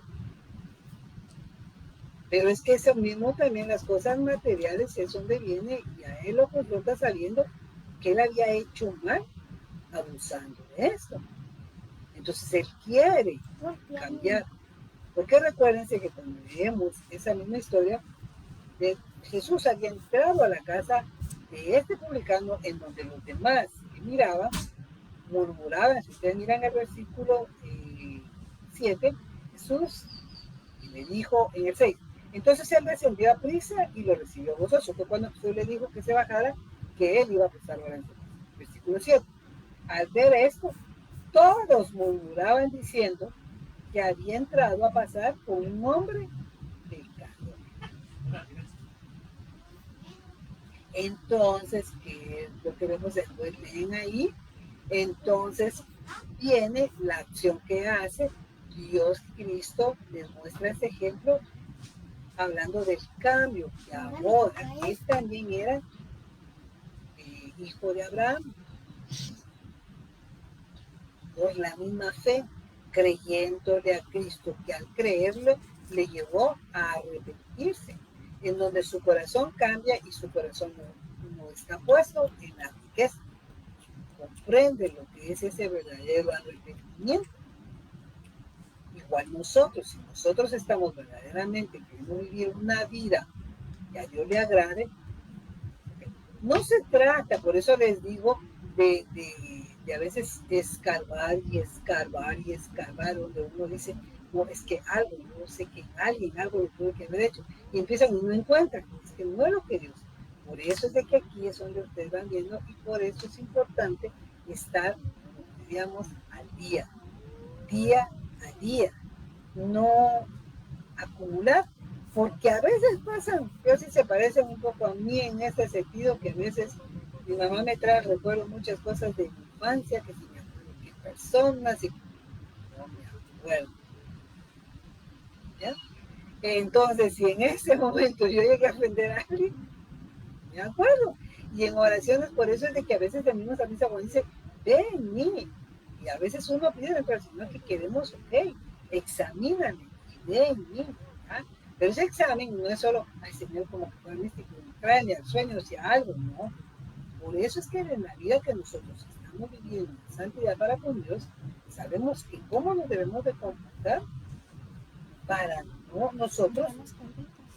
Pero es que eso mismo también, las cosas materiales, es donde viene, y a él lo confronta sabiendo que él había hecho mal, abusando de esto. Entonces él quiere cambiar. Porque recuérdense que cuando leemos esa misma historia, Jesús había entrado a la casa de este publicano, en donde los demás que miraban, murmuraban. Si ustedes miran el versículo 7, Jesús le dijo en el 6, entonces él descendió a prisa y lo recibió gozoso. Fue cuando Jesús le dijo que se bajara, que él iba a prestar la oración. Versículo 7. Al ver esto, todos murmuraban diciendo que había entrado a pasar con un hombre pecador. Entonces, ¿qué es lo que vemos después? Leen ahí. Entonces viene la acción que hace Dios. Cristo les muestra ese ejemplo hablando del cambio, que ahora él también era hijo de Abraham, por la misma fe, creyéndole a Cristo, que al creerlo le llevó a arrepentirse, en donde su corazón cambia y su corazón no está puesto en la riqueza. Comprende lo que es ese verdadero arrepentimiento. Igual nosotros, si nosotros estamos verdaderamente queriendo vivir una vida que a Dios le agrade, no se trata, por eso les digo, de a veces escarbar y escarbar y escarbar, donde uno dice, no, es que algo, no sé que alguien, algo lo tuvo que haber hecho, y empiezan y no encuentran, es que no es lo que Dios. Por eso es de que aquí es donde ustedes van viendo, y por eso es importante estar, digamos, al día a día, no acumular, porque a veces pasan, yo sí se parecen un poco a mí en este sentido, que a veces mi mamá me trae recuerdo muchas cosas de mi infancia, que si me acuerdo qué personas, y no me acuerdo. ¿Ya? Entonces, si en ese momento yo llegué a ofender a alguien, me acuerdo. Y en oraciones, por eso es de que a veces venimos a misa cuando dice, ven, mí. Y a veces uno pide al Señor que queremos, ok, examíname, y ven, mí. ¿Ya? Pero ese examen no es solo, ay Señor, como que fue místico, tráeme al sueño, si algo, no. Por eso es que en la vida que nosotros estamos viviendo en santidad para con Dios, sabemos que cómo nos debemos de comportar para no nosotros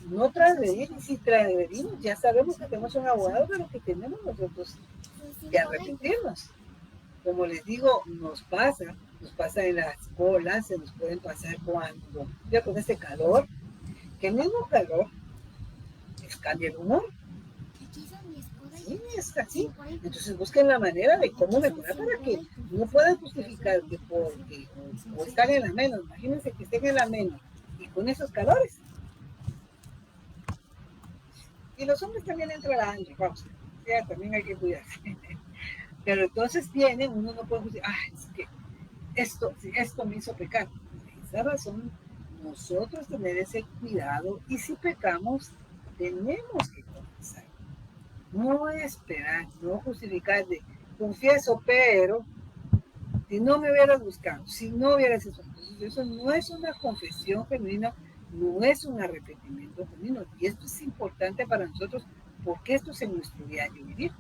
no transgredir, y si transgredimos, ya sabemos que tenemos un abogado, pero que tenemos nosotros que arrepentirnos. Como les digo, nos pasa en las colas, se nos pueden pasar cuando, ya con este calor, que el mismo calor les cambia el humor. Sí, es así. Entonces busquen la manera de cómo mejorar para que no puedan justificar que porque o están en la menos, imagínense que estén en la menos y con esos calores. Y los hombres también entrarán, vamos, ya también hay que cuidarse. Pero entonces vienen, uno no puede decir, es que esto me hizo pecar. Por esa razón, nosotros tener ese cuidado, y si pecamos, tenemos que confesar. No esperar, no justificar de confieso, pero si no me hubieras buscado, si no hubieras hecho eso no es una confesión genuina, no es un arrepentimiento genuino. Y esto es importante para nosotros porque esto es en nuestro diario vivir.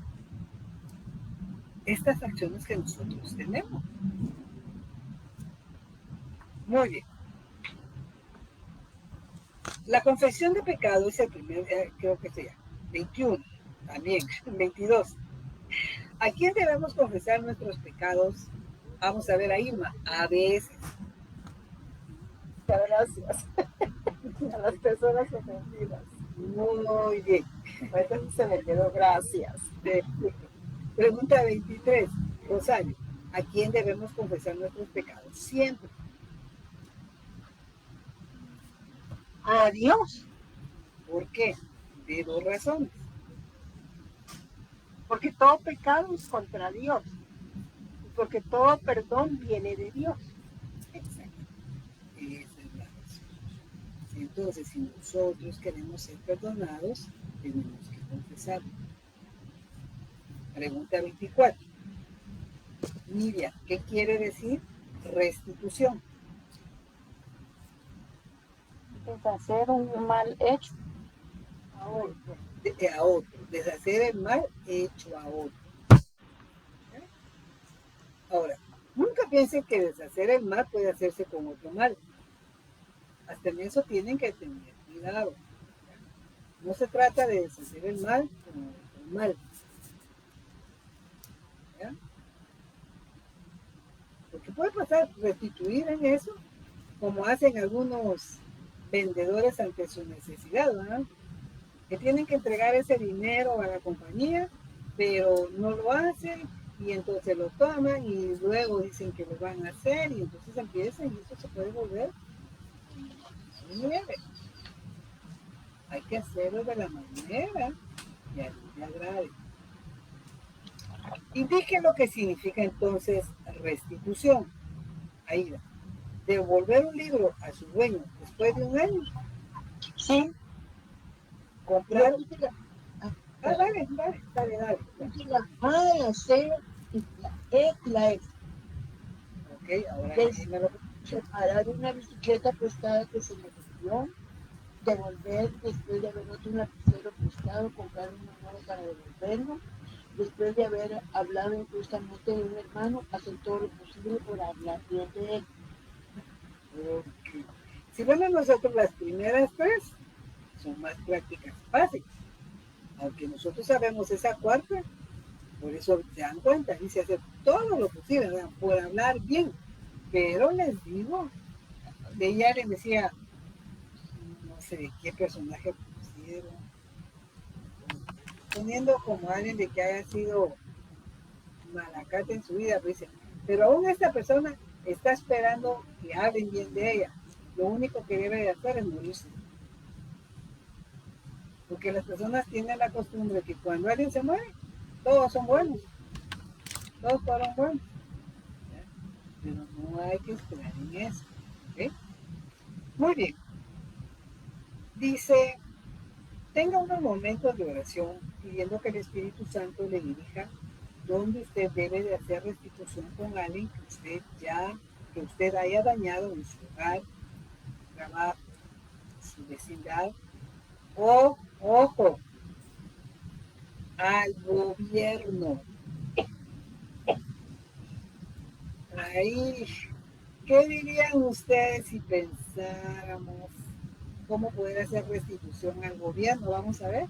Estas acciones que nosotros tenemos. Muy bien. La confesión de pecado es el primer, creo que sea, 21, también, 22. ¿A quién debemos confesar nuestros pecados? Vamos a ver a Irma, a veces. Gracias. A las personas ofendidas. Muy bien. Entonces se me quedó gracias. Pregunta 23, Rosario. ¿A quién debemos confesar nuestros pecados? Siempre. a Dios. ¿Por qué? De dos razones. Porque todo pecado es contra Dios. Y porque todo perdón viene de Dios. Exacto. Esa es la razón. Entonces, si nosotros queremos ser perdonados, tenemos que confesarlo. Pregunta 24. Nidia, ¿qué quiere decir restitución? Deshacer un mal hecho. A otro. Deshacer el mal hecho a otro. Ahora, nunca piensen que deshacer el mal puede hacerse con otro mal. Hasta en eso tienen que tener cuidado. No se trata de deshacer el mal con otro mal. ¿Ya? Porque puede pasar restituir en eso, como hacen algunos vendedores ante su necesidad, ¿verdad? Que tienen que entregar ese dinero a la compañía, pero no lo hacen y entonces lo toman y luego dicen que lo van a hacer y entonces empiezan y eso se puede volver muy leve. Hay que hacerlo de la manera que a Dios le agrade. Indique lo que significa entonces restitución. Aida, devolver un libro a su dueño después de un año. Sí. Comprar. Dale. La A, la C, la E y la F. Ok, ahora dímelo. Separar una bicicleta prestada que se me rompió, devolver después de haber otro un lapicero prestado, comprar uno nuevo para devolverlo, después de haber hablado injustamente de un hermano, hacer todo lo posible por hablar bien de él. Okay. Si vemos nosotros las primeras tres, son más prácticas fáciles. Aunque nosotros sabemos esa cuarta, por eso se dan cuenta, dice hacer todo lo posible, ¿verdad? Por hablar bien. Pero les digo, de ella les decía, no sé qué personaje pusieron, poniendo como alguien de que haya sido malacate en su vida, pues dice, pero aún esta persona está esperando que hablen bien de ella. Lo único que debe de hacer es morirse. Porque las personas tienen la costumbre de que cuando alguien se muere, todos son buenos. Todos fueron buenos. ¿Ya? Pero no hay que esperar en eso. ¿Okay? Muy bien. Dice, tenga unos momentos de oración pidiendo que el Espíritu Santo le dirija donde usted debe de hacer restitución con alguien que usted haya dañado en su hogar, trabajo, su vecindad, o, ojo, al gobierno. Ahí, ¿qué dirían ustedes si pensáramos cómo poder hacer restitución al gobierno? Vamos a ver.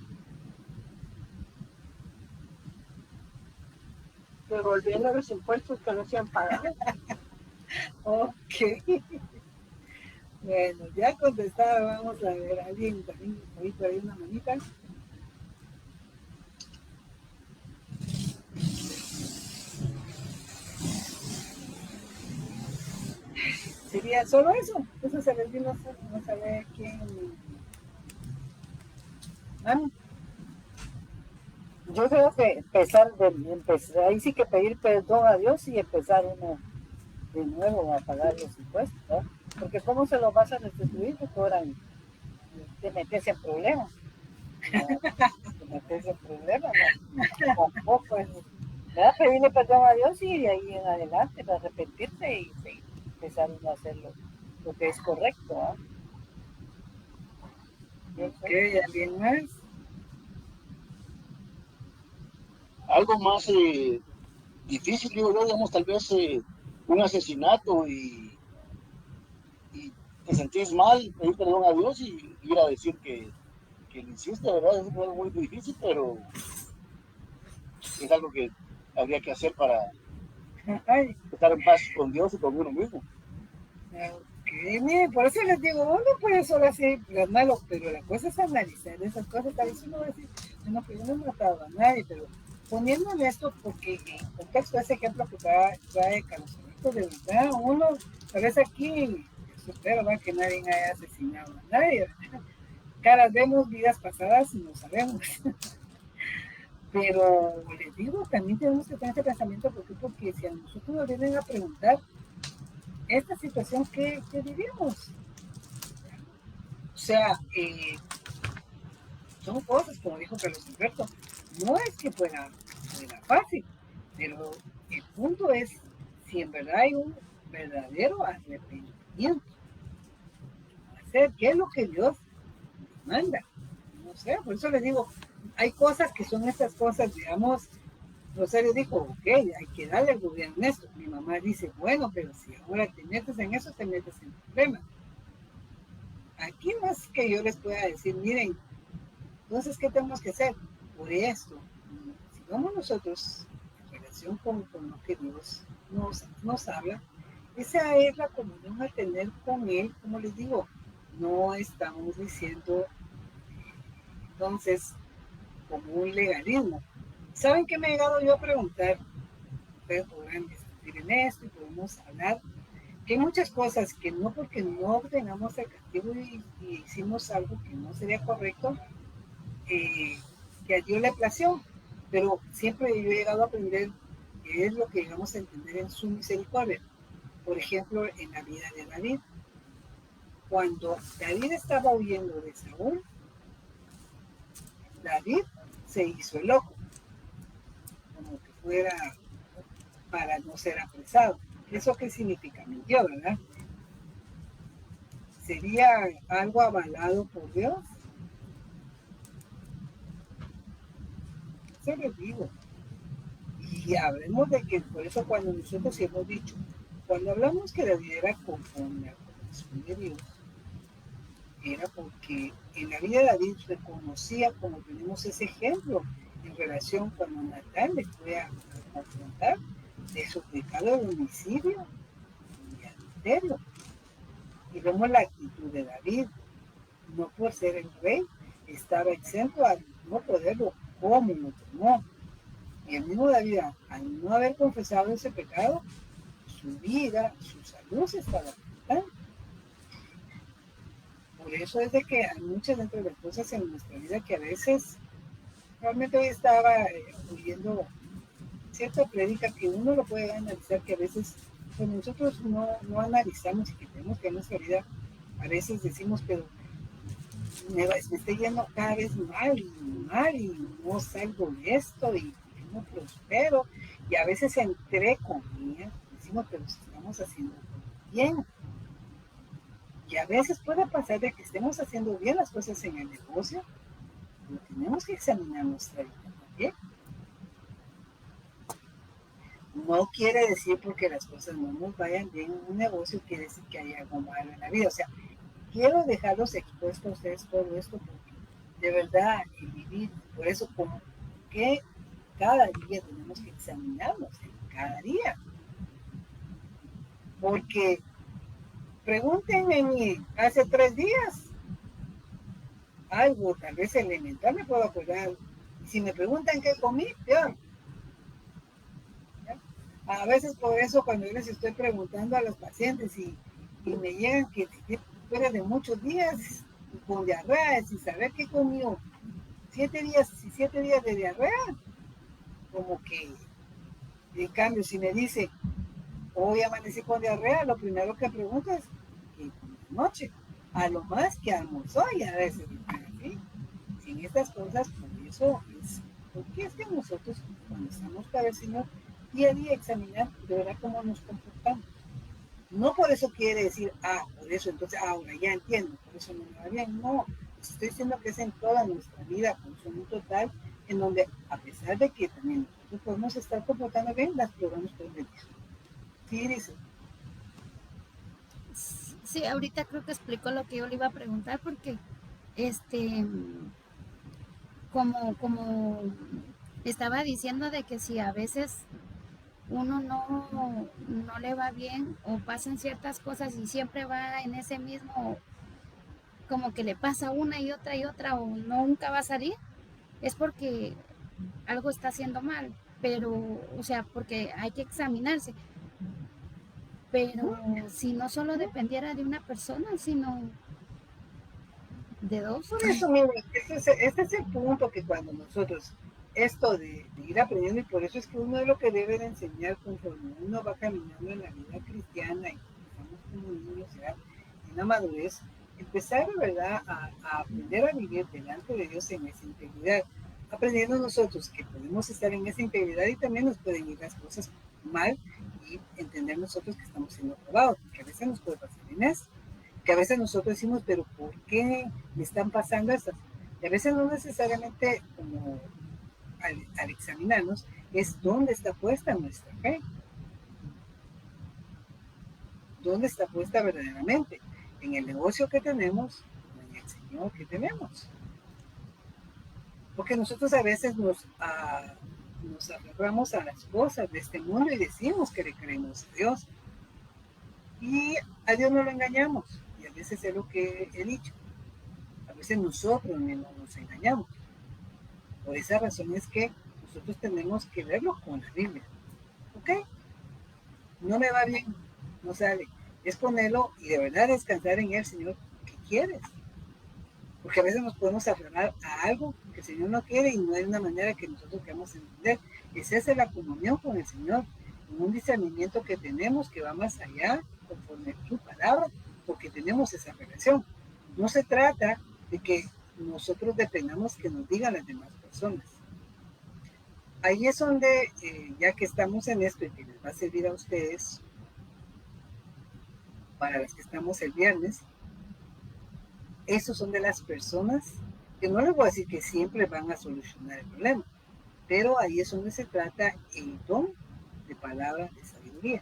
Devolviendo los impuestos que no se han pagado. Ok. Bueno, ya contestaba, vamos a ver, alguien también, ahí por ahí una manita. Sería solo eso. Eso se les vino no saber quién. Yo creo que empezar, ahí sí que pedir perdón a Dios y empezar uno de nuevo a pagar los impuestos, ¿no? Porque ¿cómo se los vas a restituir? Porque ahora te metes en problemas. Te metes en problemas, ¿no? Tampoco es. Pedirle perdón a Dios y de ahí en adelante para arrepentirse y empezar a hacer lo que es correcto. Ok, ¿alguien más? Algo más difícil, digo yo, digamos, tal vez un asesinato y te sentís mal, pedir perdón a Dios y ir a decir que lo hiciste, ¿verdad? Es algo muy difícil, pero es algo que habría que hacer para estar en paz con Dios y con uno mismo. Ok, miren, por eso les digo, uno puede solo hacer lo malo, pero la cosa es analizar esas cosas. Tal vez uno va a decir, bueno, pues yo no he matado a nadie, pero poniéndole esto, porque en contexto ese ejemplo que trae Carlos Alberto, de verdad, uno, tal vez aquí espero, ¿verdad? Que nadie haya asesinado a nadie, ¿verdad? Caras vemos, vidas pasadas no sabemos. Pero les digo, también tenemos que tener ese pensamiento, porque si a nosotros nos vienen a preguntar esta situación que vivimos, o sea, son cosas, como dijo Carlos Alberto, no es que fuera fácil, pero el punto es si en verdad hay un verdadero arrepentimiento. Hacer qué es lo que Dios manda. No sé, por eso les digo, hay cosas que son estas cosas, digamos, Rosario dijo, ok, hay que darle al gobierno esto. Mi mamá dice, bueno, pero si ahora te metes en eso, te metes en problemas. Aquí más que yo les pueda decir, miren, entonces, ¿qué tenemos que hacer? Por esto, si vamos nosotros en relación con lo que Dios nos habla, esa es la comunión a tener con Él, como les digo, no estamos diciendo, entonces, como un legalismo. ¿Saben qué me he llegado yo a preguntar? Ustedes podrán discutir en esto y podemos hablar que hay muchas cosas que no, porque no ordenamos el castigo y hicimos algo que no sería correcto, que a Dios le plació, pero siempre yo he llegado a aprender qué es lo que llegamos a entender en su misericordia. Por ejemplo, en la vida de David, cuando David estaba huyendo de Saúl, David se hizo el loco, como que fuera para no ser apresado. ¿Eso qué significa? Mintió, ¿verdad? ¿Sería algo avalado por Dios? Se lo digo. Y hablemos de que, por eso cuando nosotros hemos dicho, cuando hablamos que David era conforme al corazón de Dios, era porque en la vida de David reconocía, como tenemos ese ejemplo, en relación cuando Natán le fue a confrontar de su pecado de homicidio y adulterio. Y vemos la actitud de David, no por ser el rey, estaba exento a no poderlo, como lo tomó. Y el mismo David, al no haber confesado ese pecado, su vida, su salud se estaba afectando. Por eso es de que hay muchas dentro de las cosas en nuestra vida que a veces, realmente hoy estaba oyendo cierta prédica que uno lo puede analizar, que a veces pues nosotros no analizamos y que tenemos que en nuestra vida, a veces decimos, pero me estoy yendo cada vez mal y no salgo de esto y no prospero, y a veces entre comillas decimos, pero estamos haciendo bien. Y a veces puede pasar de que estemos haciendo bien las cosas en el negocio, pero tenemos que examinar nuestra vida también. No quiere decir porque las cosas no nos vayan bien en un negocio, quiere decir que hay algo malo en la vida. O sea, quiero dejarlos expuestos a ustedes todo esto porque de verdad el vivir, por eso como que cada día tenemos que examinarnos, cada día. Porque pregúntenme hace 3 días algo, tal vez elemental me puedo acordar. Y si me preguntan qué comí, peor. ¿Ya? A veces por eso cuando yo les estoy preguntando a los pacientes y me llegan que fuera de muchos días con diarrea, sin saber qué comió, 7 días de diarrea, como que en cambio si me dice hoy amanecí con diarrea, lo primero que pregunto es ¿qué comió anoche? A lo más que almorzó, y a veces así. En estas cosas, por eso es, porque es que nosotros cuando estamos para el Señor día a día examinar de verdad cómo nos comportamos. No por eso quiere decir, por eso entonces ahora ya entiendo, por eso no me va bien. No, estoy diciendo que es en toda nuestra vida, consumo total, en donde a pesar de que también nosotros podemos estar comportando bien, las probamos por venir. Sí, dice. Sí, ahorita creo que explicó lo que yo le iba a preguntar porque como estaba diciendo de que si a veces uno no le va bien o pasan ciertas cosas y siempre va en ese mismo, como que le pasa una y otra o nunca va a salir, es porque algo está haciendo mal, pero, o sea, porque hay que examinarse. Pero si no solo dependiera de una persona, sino de dos. Por eso, mire, este es el punto que cuando nosotros, esto de ir aprendiendo, y por eso es que uno es lo que debe de enseñar conforme uno va caminando en la vida cristiana y estamos como niños ya en la madurez, empezar, ¿verdad?, a aprender a vivir delante de Dios en esa integridad, aprendiendo nosotros que podemos estar en esa integridad y también nos pueden ir las cosas mal y entender nosotros que estamos siendo probados, porque a veces nos puede pasar en eso, que a veces nosotros decimos, pero ¿por qué me están pasando estas? Y a veces no necesariamente como al examinarnos es dónde está puesta nuestra fe, dónde está puesta verdaderamente, en el negocio que tenemos, en el Señor que tenemos. Porque nosotros a veces nos aferramos a las cosas de este mundo y decimos que le creemos a Dios. Y a Dios no lo engañamos. Y a veces es lo que he dicho. A veces nosotros mismos nos engañamos. Por esa razón es que nosotros tenemos que verlo con la Biblia. ¿Ok? No me va bien, no sale. Es ponerlo y de verdad descansar en el Señor que quieres. Porque a veces nos podemos aferrar a algo que el Señor no quiere y no hay una manera que nosotros queramos entender. Esa es la comunión con el Señor, un discernimiento que tenemos que va más allá conforme a tu palabra, porque tenemos esa relación. No se trata de que nosotros dependamos que nos digan las demás personas. Ahí es donde, ya que estamos en esto y que les va a servir a ustedes, para las que estamos el viernes, esos son de las personas que no les voy a decir que siempre van a solucionar el problema, pero ahí es donde se trata el don de palabra de sabiduría.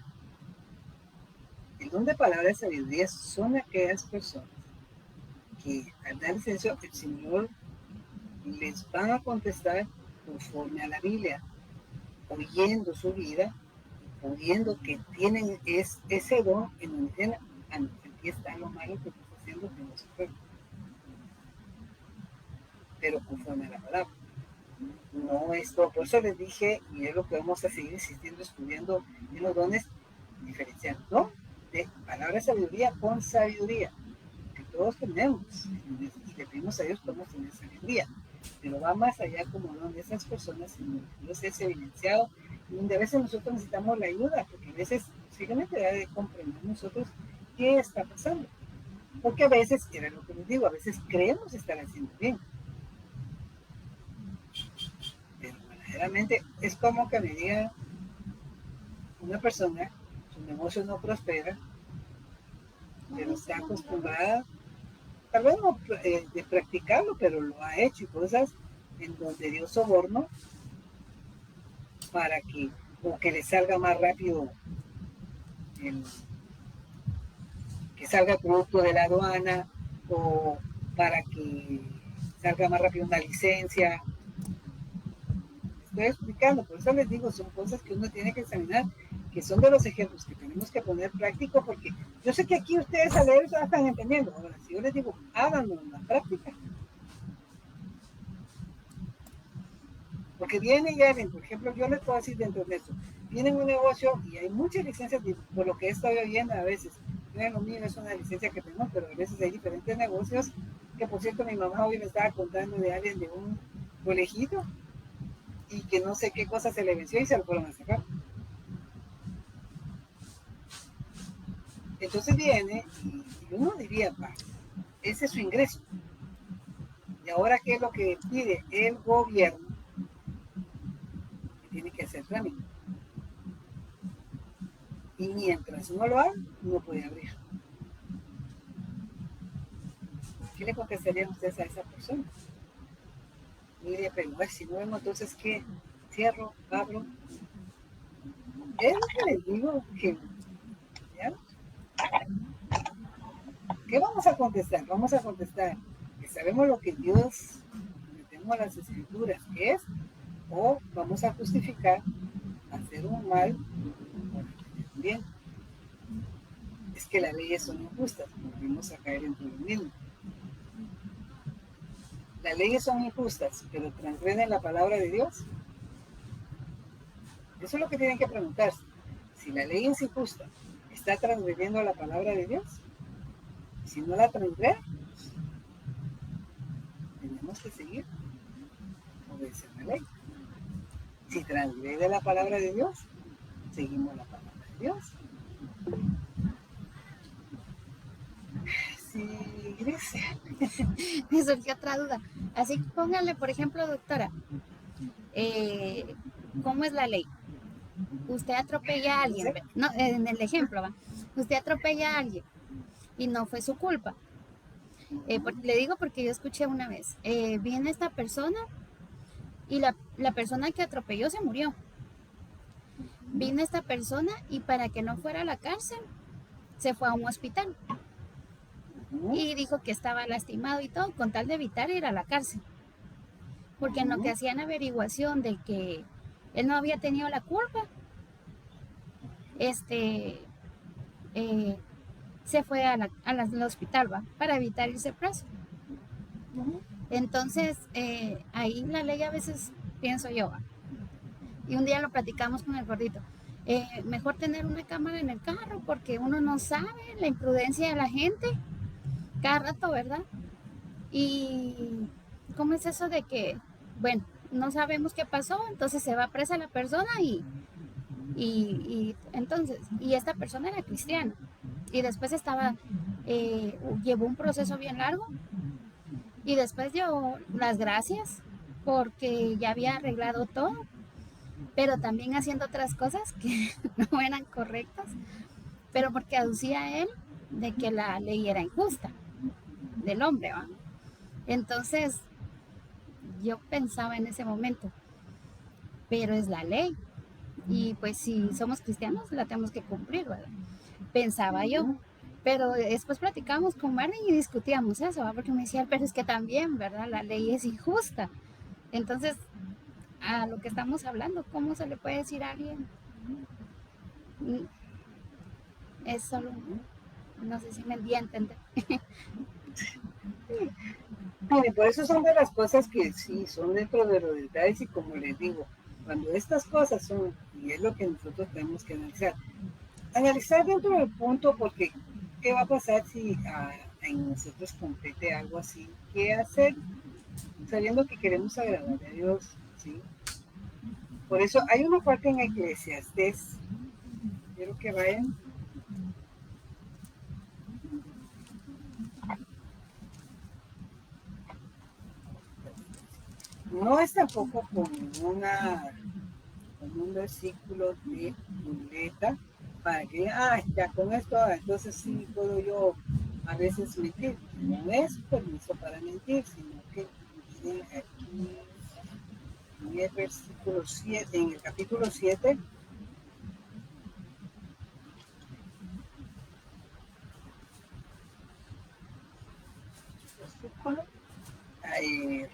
El don de palabra de sabiduría son aquellas personas que al dar licencia el Señor les van a contestar conforme a la Biblia, oyendo su vida, oyendo que tienen ese don en donde dicen, aquí está lo malo que estás haciendo, que no se puede. Pero conforme a la palabra. No esto, por eso les dije, y es lo que vamos a seguir insistiendo, estudiando en los dones, diferenciando, ¿no? De palabra de sabiduría con sabiduría, que todos tenemos, y le pedimos a Dios podemos tener sabiduría, pero va más allá como don de esas personas, en Dios es evidenciado, y donde a veces nosotros necesitamos la ayuda, porque a veces simplemente debe de comprender nosotros qué está pasando, porque a veces, era lo que les digo, a veces creemos estar haciendo bien, pero verdaderamente es como que me diga una persona, su negocio no prospera, pero está acostumbrada, tal vez no de practicarlo, pero lo ha hecho y cosas en donde dio soborno para que, o que le salga más rápido que salga el producto de la aduana, o para que salga más rápido una licencia. Estoy explicando, por eso les digo, son cosas que uno tiene que examinar, que son de los ejemplos que tenemos que poner práctico, porque yo sé que aquí ustedes al leer ya están entendiendo. Ahora, si yo les digo, háganlo en la práctica. Porque viene y alguien, por ejemplo, yo les puedo decir dentro de esto, viene un negocio y hay muchas licencias, por lo que he estado viendo a veces. Yo lo mío es una licencia que tengo, pero a veces hay diferentes negocios, que por cierto mi mamá hoy me estaba contando de alguien de un colegito, y que no sé qué cosa se le venció y se lo fueron a sacar. Entonces viene y uno diría, ese es su ingreso. Y ahora, ¿qué es lo que pide el gobierno? Que tiene que hacer trámite. Y mientras no lo haga, no puede abrir. ¿Qué le contestarían ustedes a esa persona? Mire, pero si no vemos, entonces, ¿qué? Cierro, abro. Es lo que les digo que, ¿ya? ¿Qué vamos a contestar? Vamos a contestar que sabemos lo que Dios, tenemos las escrituras, que es, o vamos a justificar hacer un mal por hacer un bien. Es que las leyes son injustas, volvemos a caer en lo mismo. Las leyes son injustas, pero transgreden la palabra de Dios. Eso es lo que tienen que preguntarse. Si la ley es injusta, está transgrediendo la palabra de Dios. Si no la transgrede, tenemos que seguir obedecer la ley. Si transgrede la palabra de Dios, seguimos la palabra de Dios. Sí, Grecia. Me surgió otra duda. Así que póngale, por ejemplo, doctora, ¿cómo es la ley? Usted atropella a alguien, no, en el ejemplo, ¿va? Usted atropella a alguien y no fue su culpa. Le digo porque yo escuché una vez, viene esta persona y la persona que atropelló se murió. Vino esta persona y para que no fuera a la cárcel, se fue a un hospital. Y dijo que estaba lastimado y todo, con tal de evitar ir a la cárcel. Porque en lo que hacían averiguación de que él no había tenido la culpa, se fue al hospital, ¿va? Para evitar irse preso. Entonces, ahí la ley a veces, pienso yo, ¿va? Y un día lo platicamos con el gordito, mejor tener una cámara en el carro porque uno no sabe la imprudencia de la gente cada rato, ¿verdad? Y ¿cómo es eso de que, bueno, no sabemos qué pasó, entonces se va presa la persona y entonces, y esta persona era cristiana y después llevó un proceso bien largo y después dio las gracias porque ya había arreglado todo, pero también haciendo otras cosas que no eran correctas, pero porque aducía a él de que la ley era injusta del hombre, ¿va? Entonces yo pensaba en ese momento, pero es la ley y pues si somos cristianos la tenemos que cumplir, ¿verdad? Pensaba yo, pero después platicamos con Marlene y discutíamos eso, ¿va? Porque me decía, pero es que también, ¿verdad? La ley es injusta. Entonces, a lo que estamos hablando, ¿cómo se le puede decir a alguien? Es solo, no sé si me di a entender. Mire, por eso son de las cosas que sí, son dentro de los detalles y como les digo, cuando estas cosas son, y es lo que nosotros tenemos que analizar dentro del punto, porque ¿qué va a pasar si en nosotros compete algo así? ¿Qué hacer? Sabiendo que queremos agradarle a Dios, ¿sí? Por eso hay una parte en Eclesiastés, quiero que vayan. No es tampoco con un versículo de muleta para que, ya con esto, entonces sí puedo yo a veces mentir. No es permiso para mentir, sino que miren aquí en el versículo 7, en el capítulo 7, versículo,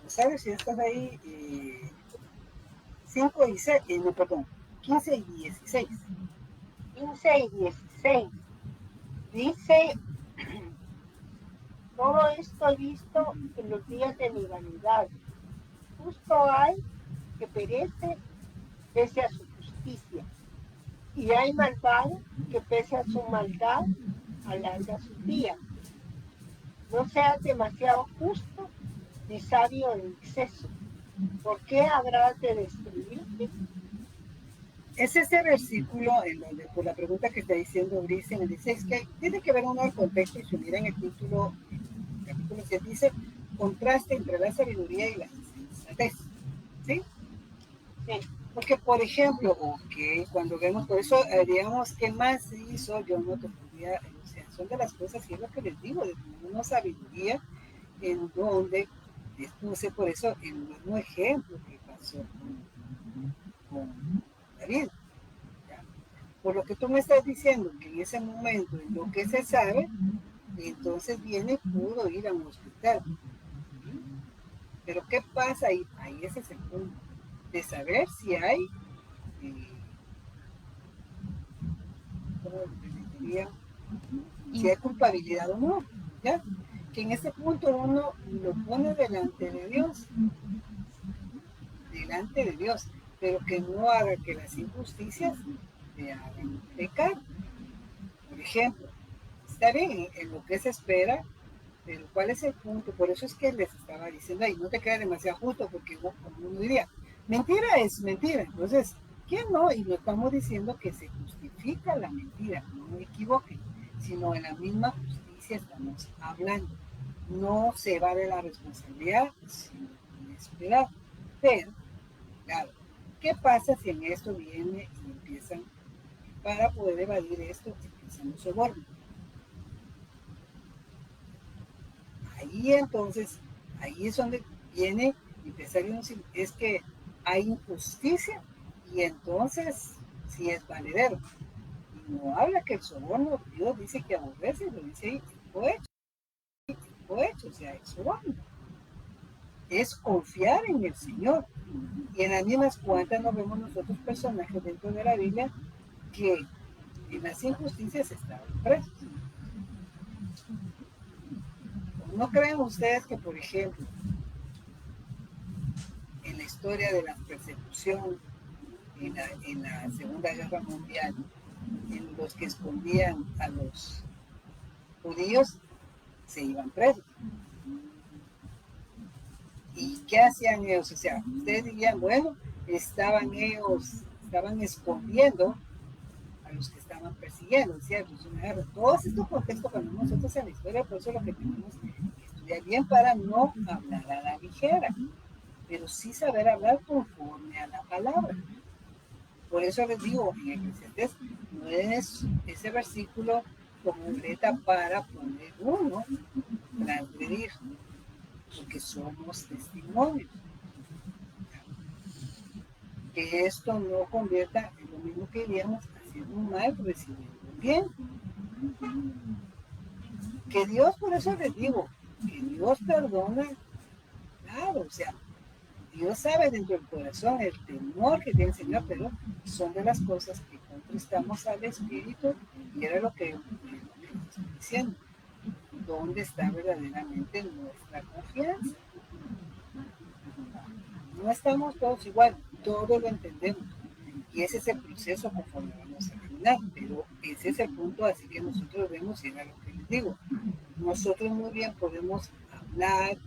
Rosario, si estás ahí, 5 y 6, no, perdón, 15 y 16. 15 y 16. Dice, todo esto he visto en los días de mi vanidad. Justo hay que perece pese a su justicia, y hay malvado que pese a su maldad alarga sus días. No seas demasiado justo ni sabio en exceso. ¿Por qué habrás de destruirte? Es ese versículo en donde, por la pregunta que está diciendo Brice, me dice, es que tiene que ver uno al contexto, y si miran el título, el capítulo 7 dice, contraste entre la sabiduría y la insensatez, ¿sí? Sí. Porque, por ejemplo, cuando vemos, por eso, digamos, ¿qué más hizo? Yo no te podría, o sea, son de las cosas, y es lo que les digo, de una sabiduría en donde, puse por eso el mismo ejemplo que pasó con David. ¿Ya? Por lo que tú me estás diciendo, que en ese momento, en lo que se sabe, entonces pudo ir a un hospital. ¿Sí? Pero ¿qué pasa ahí? Ahí ese es el punto, de saber si hay, si hay culpabilidad o no, ¿ya? Que en ese punto uno lo pone delante de Dios, pero que no haga que las injusticias le hagan pecar. Por ejemplo, está bien en lo que se espera, pero ¿cuál es el punto? Por eso es que les estaba diciendo ahí, no te queda demasiado justo, porque como uno diría, mentira es mentira. Entonces, ¿quién no? Y no estamos diciendo que se justifica la mentira, no me equivoquen, sino en la misma justicia estamos hablando. No se va de la responsabilidad, sino inesperado. Pero, claro, ¿qué pasa si en esto viene y empiezan, para poder evadir esto, empiezan los sobornos? Ahí entonces, ahí es donde viene empezar a decir, es que hay injusticia y entonces sí es valedero. Y no habla que el soborno, Dios dice que aborrece, lo dice ahí, hecho, o sea, el soborno. Es confiar en el Señor. Y en las mismas cuantas nos vemos nosotros personajes dentro de la Biblia que en las injusticias estaban presos. ¿No creen ustedes que, por ejemplo, en la historia de la persecución en la Segunda Guerra Mundial, en los que escondían a los judíos, se iban presos? ¿Y qué hacían ellos? O sea, ustedes dirían, bueno, estaban escondiendo a los que estaban persiguiendo, ¿cierto? Es una guerra. Todos estos contextos para nosotros en la historia, por eso es lo que tenemos que estudiar bien para no hablar a la ligera, pero sí saber hablar conforme a la palabra. Por eso les digo, en Eclesiastés no es ese versículo como muleta para poner uno, transgredir, porque somos testimonios. Que esto no convierta en lo mismo que diríamos, haciendo un mal, recibiendo un bien. Que Dios, por eso les digo, que Dios perdona, claro, o sea, Dios sabe dentro del corazón el temor que tiene el Señor, pero son de las cosas que contristamos al Espíritu, y era lo que estoy diciendo. ¿Dónde está verdaderamente nuestra confianza? No estamos todos igual, todos lo entendemos. Y ese es el proceso conforme vamos a caminar, pero ese es el punto, así que nosotros vemos, y era lo que les digo, nosotros muy bien podemos hablar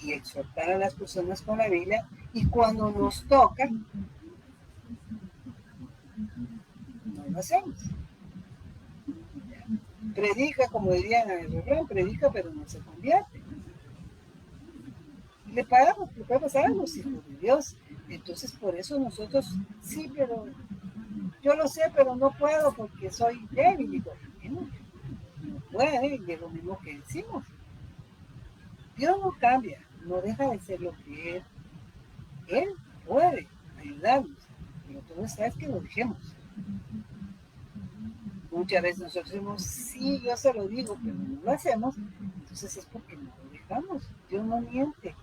y exhortar a las personas con la Biblia, y cuando nos toca, no lo hacemos. Predica, como dirían en el refrán, predica pero no se convierte. Le puede pasar a los hijos de Dios. Entonces por eso nosotros, sí, pero yo lo sé, pero no puedo porque soy débil. Y bueno, no puede, y es lo mismo que decimos. Dios no cambia, no deja de ser lo que es. Él puede ayudarnos, pero todo está es que lo dejemos. Muchas veces nosotros decimos, sí, yo se lo digo, pero no lo hacemos, entonces es porque no lo dejamos. Dios no miente.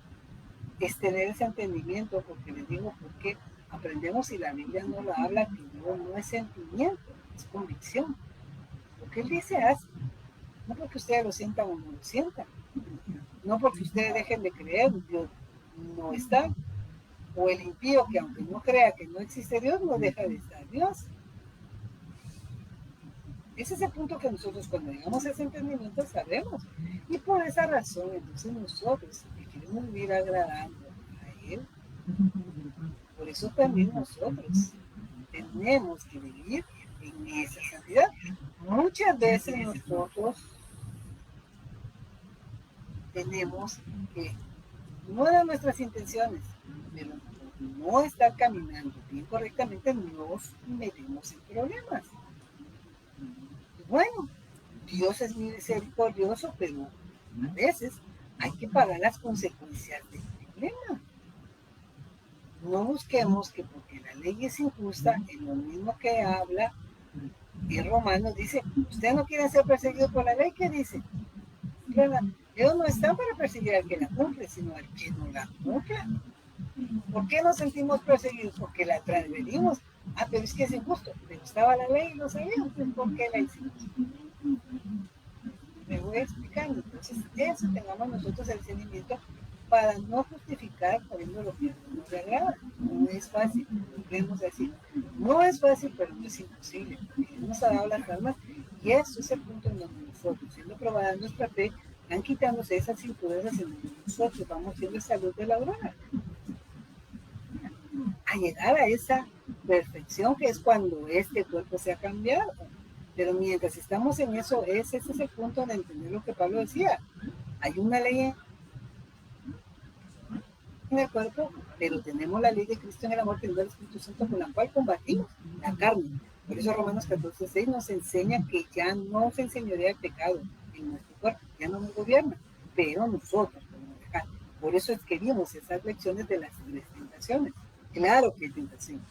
Es tener ese entendimiento, porque les digo, porque aprendemos y la Biblia no lo habla, que Dios no es sentimiento, es convicción. Lo que Él dice hace, no porque ustedes lo sientan o no lo sientan, no porque ustedes dejen de creer, Dios no está, o el impío que aunque no crea que no existe Dios, no deja de estar Dios. Ese es el punto que nosotros cuando llegamos a ese entendimiento sabemos. Y por esa razón, entonces nosotros, que queremos vivir agradando a Él, por eso también nosotros tenemos que vivir en esa santidad. Muchas veces nosotros tenemos que, no eran nuestras intenciones, pero no estar caminando bien correctamente, nos metemos en problemas. Bueno, Dios es misericordioso, pero a veces hay que pagar las consecuencias del problema. No busquemos que porque la ley es injusta, en lo mismo que habla en Romanos, dice, usted no quiere ser perseguido por la ley, ¿qué dice? Ellos no están para perseguir al que la cumple, sino al que no la cumpla. ¿Por qué nos sentimos perseguidos? Porque la transgredimos. Ah, pero es que es injusto. Le gustaba la ley y no sabíamos por qué la hicimos. Me voy explicando. Entonces, eso tengamos nosotros el discernimiento para no justificar poniendo lo que no nos agrada. No es fácil, lo vemos así. No es fácil, pero no es imposible. Porque Él nos ha dado las armas y Y eso es el punto en donde nosotros, siendo probada nuestra fe, van quitándose esas impurezas en donde nosotros vamos siendo esa luz de la aurora. A llegar a esa perfección que es cuando este cuerpo se ha cambiado. Pero mientras estamos en eso, ese es el punto de entender lo que Pablo decía. Hay una ley en el cuerpo, pero tenemos la ley de Cristo en el amor, que es el Espíritu Santo, con la cual combatimos la carne. Por eso Romanos 14:6 nos enseña que ya no se enseñorea el pecado en nuestro cuerpo, ya no nos gobierna, pero nosotros podemos dejar. Por eso es que vimos esas lecciones de las tentaciones. Claro que hay tentación,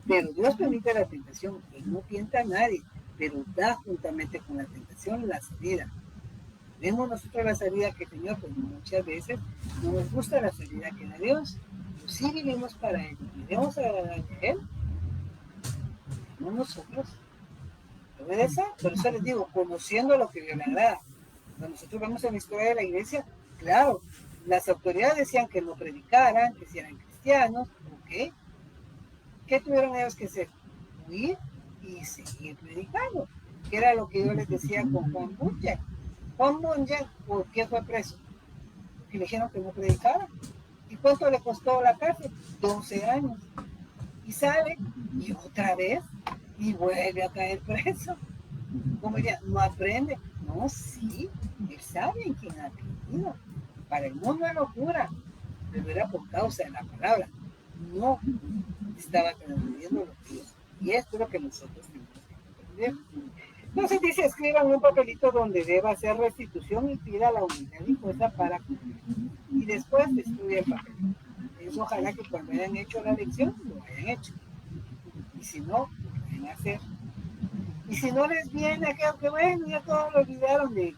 pero Dios permite la tentación, Él no tienta a nadie, pero da juntamente con la tentación la salida. Vemos nosotros la salida que el Señor, pues muchas veces no nos gusta la salida que da Dios, pero sí vivimos para Él, queremos agradarle a Él, no nosotros. ¿Obedecer? Por eso les digo, conociendo lo que Dios le agrada. Cuando nosotros vemos en la historia de la iglesia, claro, las autoridades decían que no predicaran, que si eran cristianos, ¿ok? ¿Qué tuvieron ellos que hacer? Huir y seguir predicando, que era lo que Dios les decía con Juan Bunyan. Juan Bunyan, ¿por qué fue preso? Y le dijeron que no predicara. ¿Y cuánto le costó la cárcel? 12 años. Y sale, y otra vez, y vuelve a caer preso. Como diría, no aprende. No, sí, él sabe en quién ha creído. Para el mundo es locura, pero era por causa de la palabra. No estaba transmitiendo lo que Dios. Y esto es lo que nosotros tenemos que entender. Entonces dice, escriban un papelito donde deba hacer restitución y pida la humildad y fuerza para cumplir. Y después destruye el papel. Eso ojalá que cuando hayan hecho la lección, lo hayan hecho. Y si no, lo vayan a hacer. Y si no les viene aquello que bueno, ya todos lo olvidaron de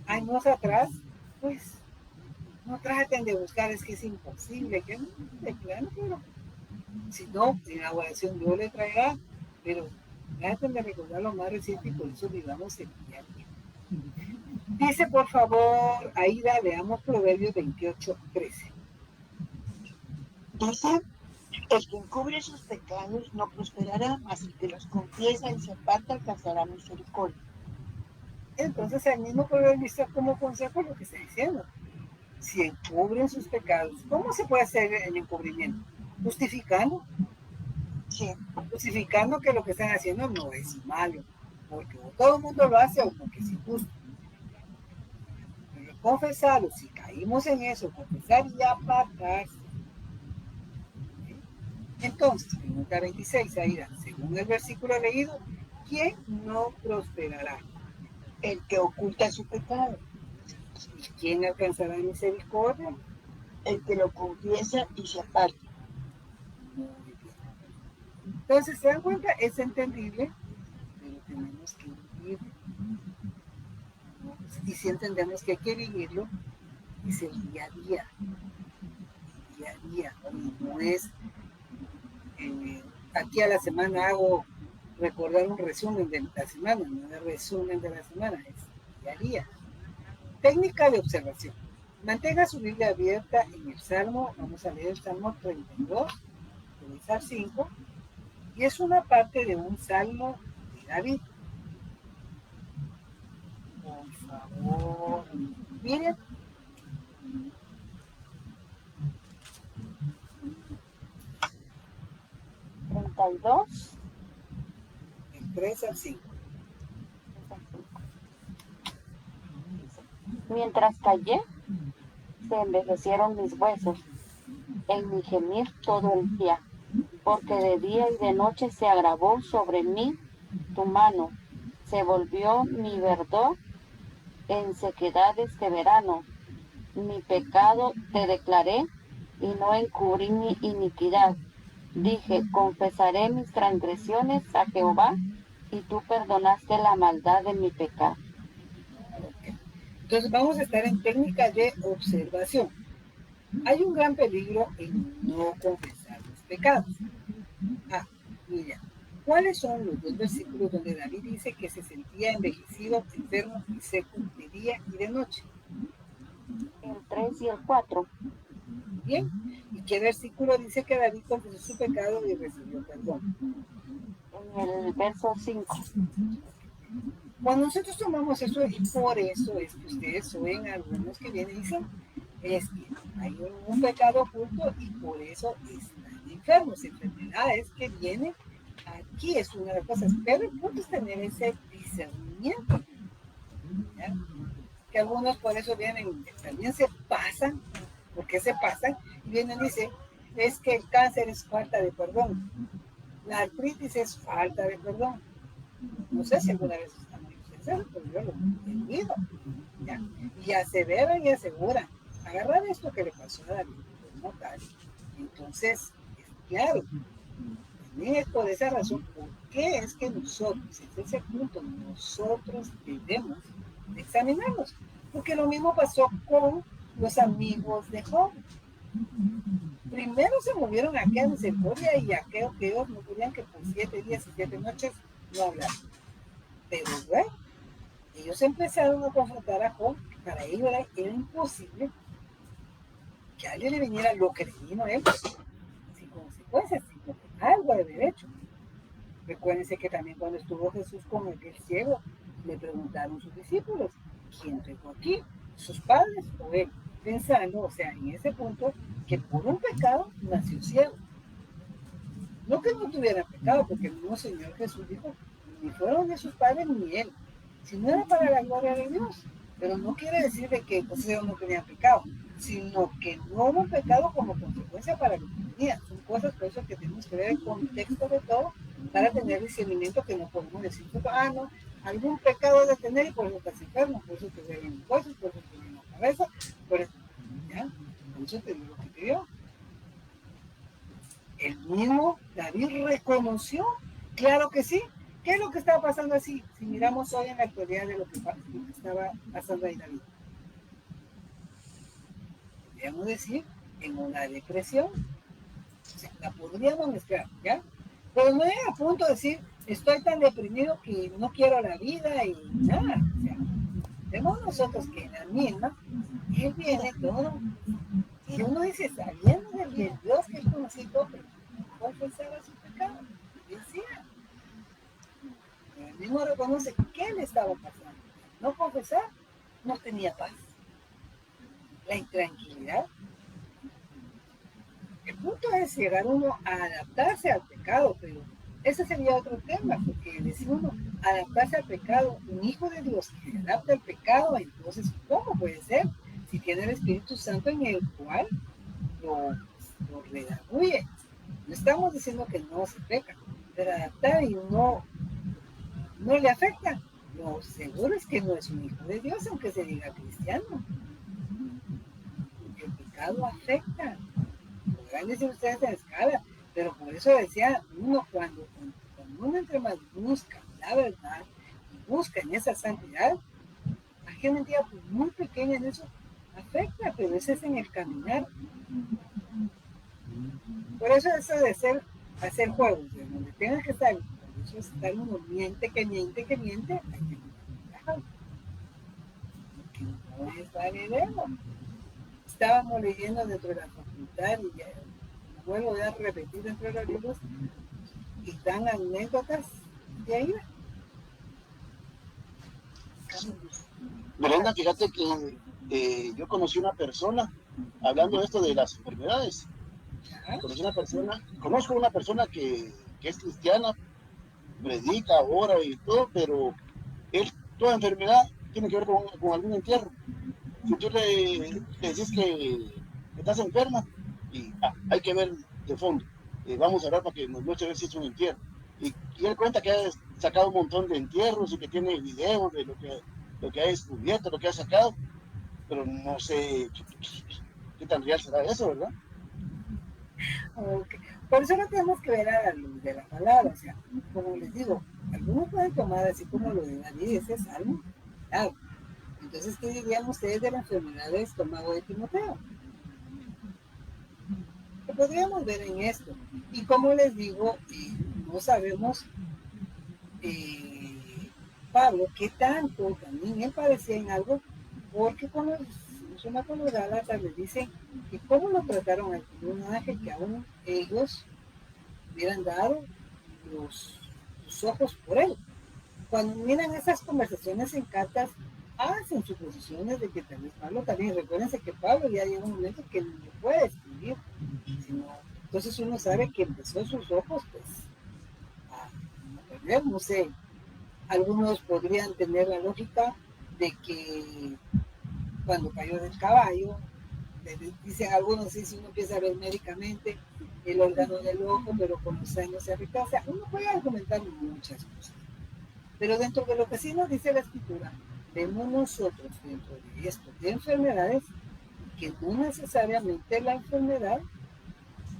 años atrás, pues no traten de buscar, es que es imposible, que no, de plano, pero si no, en la oración Dios le traerá, pero traten de recordar lo más reciente y por eso vivamos el día a día. Dice, por favor, Aida, leamos Proverbios 28:13. Dice, el que encubre sus pecados no prosperará, mas el que los confiesa y se aparta alcanzará misericordia. Entonces el mismo proverbista como consejo lo que está diciendo. Si encubren sus pecados, ¿cómo se puede hacer el encubrimiento? Justificando. Sí, justificando que lo que están haciendo no es malo, porque todo el mundo lo hace o porque es injusto. Pero confesarlo, si caímos en eso, confesar y apartarse. Entonces, pregunta 26, Aida, según el versículo leído, ¿quién no prosperará? El que oculta su pecado. ¿Y quién alcanzará misericordia? El que lo confiesa y se aparta. Entonces, ¿se dan cuenta? Es entendible, pero tenemos que vivirlo. Y si entendemos que hay que vivirlo, es el día a día. Día a día. No es aquí a la semana hago recordar un resumen de la semana, no es resumen de la semana, es día a día. Técnica de observación. Mantenga su Biblia abierta en el Salmo, vamos a leer el Salmo 32, al 5, y es una parte de un Salmo de David. Por favor, miren. El 3 al 5. Mientras callé, se envejecieron mis huesos en mi gemir todo el día, porque de día y de noche se agravó sobre mí tu mano, se volvió mi verdor en sequedades de verano. Mi pecado te declaré y no encubrí mi iniquidad. Dije, confesaré mis transgresiones a Jehová, y tú perdonaste la maldad de mi pecado. Entonces vamos a estar en técnica de observación. Hay un gran peligro en no confesar los pecados. Mira, ¿cuáles son los dos versículos donde David dice que se sentía envejecido, enfermo y seco de día y de noche? El 3 y el 4. Bien, ¿y qué versículo dice que David confesó su pecado y recibió perdón? En el verso 5. Cuando nosotros tomamos eso, y por eso es que ustedes oyen algunos que vienen y dicen, es que hay un pecado oculto y por eso están enfermos, enfermedades que vienen aquí, es una de las cosas, pero el punto es tener ese discernimiento, ¿ya? Que algunos por eso vienen, también se pasan, porque se pasan, y vienen y dicen, es que el cáncer es falta de perdón, la artritis es falta de perdón. No sé si alguna vez están muy sinceros, pero yo lo he oído, ¿ya? Y aseveran y aseguran, agarrar esto que le pasó a David, pues no tal. Entonces, claro, también es por esa razón, ¿por qué es que nosotros, desde ese punto, nosotros debemos examinarnos? Porque lo mismo pasó con los amigos de Job. Primero se movieron a aquella misericordia y a aquellos que ellos no querían que por 7 días y 7 noches no hablaran. Pero bueno, ellos empezaron a confrontar a Job, que para ellos era imposible que a alguien le viniera lo que le vino a él, sin consecuencias, sino que algo de haber hecho. Recuérdense que también cuando estuvo Jesús con aquel ciego, le preguntaron sus discípulos, ¿quién pecó aquí? ¿Sus padres o él? Pensando, o sea, en ese punto, que por un pecado nació ciego. No que no tuviera pecado, porque el mismo Señor Jesús dijo, ni fueron de sus padres ni él, sino era para la gloria de Dios. Pero no quiere decir de que pues, ellos no tenían pecado, sino que no hubo pecado como consecuencia para lo que tenían. Son cosas por eso que tenemos que ver el contexto de todo para tener discernimiento, que no podemos decir, no, algún pecado de tener y por eso estás enfermo, por eso te duelen los huesos, por eso te duele la cabeza, por eso, ¿ya? Por eso te digo lo que te dio. El mismo David reconoció, claro que sí. ¿Qué es lo que estaba pasando así? Si miramos hoy en la actualidad de lo que estaba pasando ahí David. Podríamos decir, en una depresión. O sea, la podríamos mezclar, ¿ya? Pero no es a punto de decir, estoy tan deprimido que no quiero la vida y nada. O sea, vemos nosotros que en la misma, él viene todo. Y uno dice, sabiendo del Dios que es conocido, pero confesaba su pecado. Decía. Él mismo reconoce qué le estaba pasando. No confesar, no tenía paz. La intranquilidad. El punto es llegar uno a adaptarse al pecado, pero ese sería otro tema, porque decir uno, adaptarse al pecado, un hijo de Dios que se adapta al pecado, entonces, ¿cómo puede ser? Si tiene el Espíritu Santo en el cual lo redarguye. No estamos diciendo que no se peca, pero adaptar y no le afecta. Lo seguro es que no es un hijo de Dios, aunque se diga cristiano. Porque el pecado afecta. Podrán decir ustedes en escala, pero por eso decía uno, cuando uno entre más busca la verdad y busca en esa santidad, hay una mentira pues, muy pequeña en eso, afecta, pero ese es en el caminar. Por eso de hacer juegos, de donde tengas que estar, por eso estar uno miente, hay que cuidado, porque no es valedero. Estábamos leyendo dentro de la facultad y ya, vuelvo a repetir dentro de los libros, y dan anécdotas de ahí. Brenda, fíjate que yo conocí una persona, hablando de esto de las enfermedades, conozco una persona que es cristiana, predica, ora y todo, pero toda enfermedad tiene que ver con algún entierro. Si tú le decís que estás enferma, y hay que ver de fondo, vamos a ver para que nos muestre a ver si es un entierro. Y él cuenta que ha sacado un montón de entierros y que tiene videos de lo que ha descubierto, lo que ha sacado, pero no sé qué tan real será eso, ¿verdad? Okay. Por eso no tenemos que ver a la luz de la palabra, o sea, como les digo, algunos pueden tomar así como lo de David, ese salmo, claro. Entonces, ¿qué dirían ustedes de la enfermedad de estómago de Timoteo? ¿Qué podríamos ver en esto? Y como les digo, no sabemos Pablo qué tanto también él padecía en algo, porque con los Gálatas les dicen que cómo lo trataron al personaje, que aún ellos hubieran dado los ojos por él. cuando miran esas conversaciones en cartas, hacen suposiciones de que tal vez Pablo también, recuérdense que Pablo ya llega un momento que no puede escribir, entonces uno sabe que empezó sus ojos, pues, a perder, no sé, algunos podrían tener la lógica de que cuando cayó del caballo, dicen algunos, si uno empieza a ver médicamente el órgano del ojo, pero con los años se retrasa, uno puede argumentar muchas cosas. Pero dentro de lo que sí nos dice la escritura, vemos nosotros dentro de esto de enfermedades, que no necesariamente la enfermedad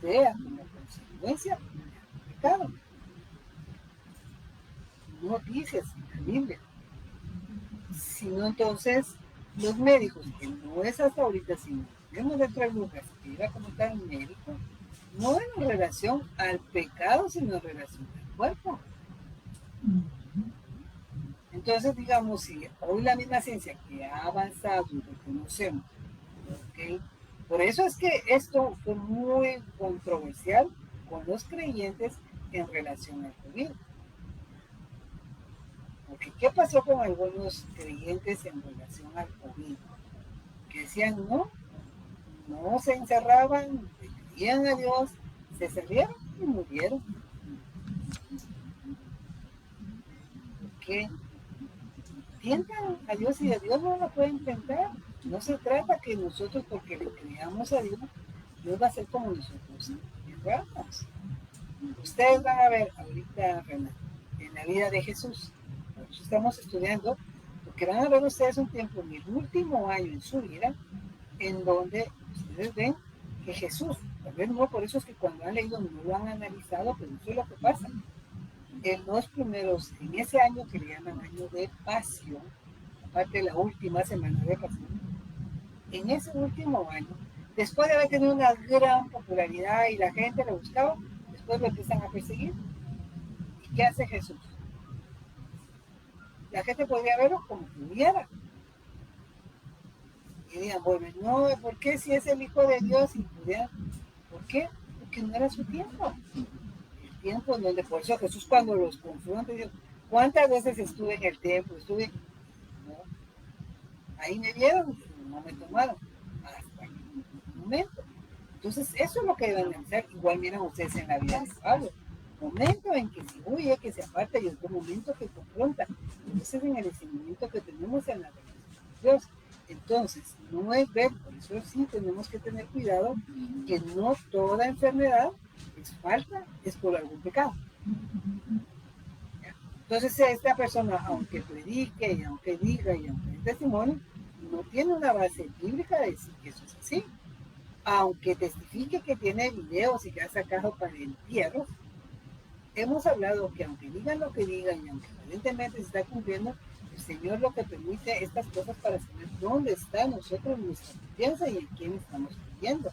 sea como consecuencia del pecado. No dice así la Biblia. Sino entonces, los médicos, que no es hasta ahorita, sino vemos dentro de Lucas, que iba como tal un médico, no en relación al pecado, sino en relación al cuerpo. Entonces, digamos, si hoy la misma ciencia que ha avanzado y reconocemos, ¿okay? Por eso es que esto fue muy controversial con los creyentes en relación al COVID. Porque, ¿qué pasó con algunos creyentes en relación al COVID? Que decían, no se encerraban, pedían a Dios, se salieron y murieron. ¿Qué? Tientan a Dios y a Dios no lo pueden tentar. No se trata que nosotros, porque le creamos a Dios, Dios va a ser como nosotros queramos. Ustedes van a ver ahorita en la vida de Jesús, por eso estamos estudiando, porque van a ver ustedes un tiempo en el último año en su vida, en donde ustedes ven que Jesús, tal vez no, por eso es que cuando han leído no lo han analizado, pero eso es lo que pasa. En los primeros, en ese año que le llaman año de pasión, aparte de la última semana de pasión, en ese último año, después de haber tenido una gran popularidad y la gente lo buscaba, después lo empiezan a perseguir. ¿Y qué hace Jesús? La gente podría verlo como pudiera. Y digan, bueno, no, ¿por qué si es el Hijo de Dios y pudiera? ¿Por qué? Porque no era su tiempo. El tiempo en donde, por eso Jesús cuando los confronta, dice, ¿cuántas veces estuve en el templo? No, ahí me vieron, no me tomaron, hasta un momento. Entonces, eso es lo que deben analizar. Igual miran ustedes en la vida de Pablo. Momento en que se huye, que se aparta, y otro momento que confronta. Entonces, en el enseñamiento que tenemos en la relación con Dios. Entonces, no es ver, por eso sí tenemos que tener cuidado que no toda enfermedad es falta, es por algún pecado. ¿Ya? Entonces, esta persona, aunque predique, y aunque diga, y aunque dé testimonio, no tiene una base bíblica de decir que eso es así. Aunque testifique que tiene videos y que ha sacado para el entierro, hemos hablado que aunque digan lo que digan y aunque aparentemente se está cumpliendo, el Señor lo que permite estas cosas para saber dónde está nosotros nuestra confianza y en quién estamos creyendo.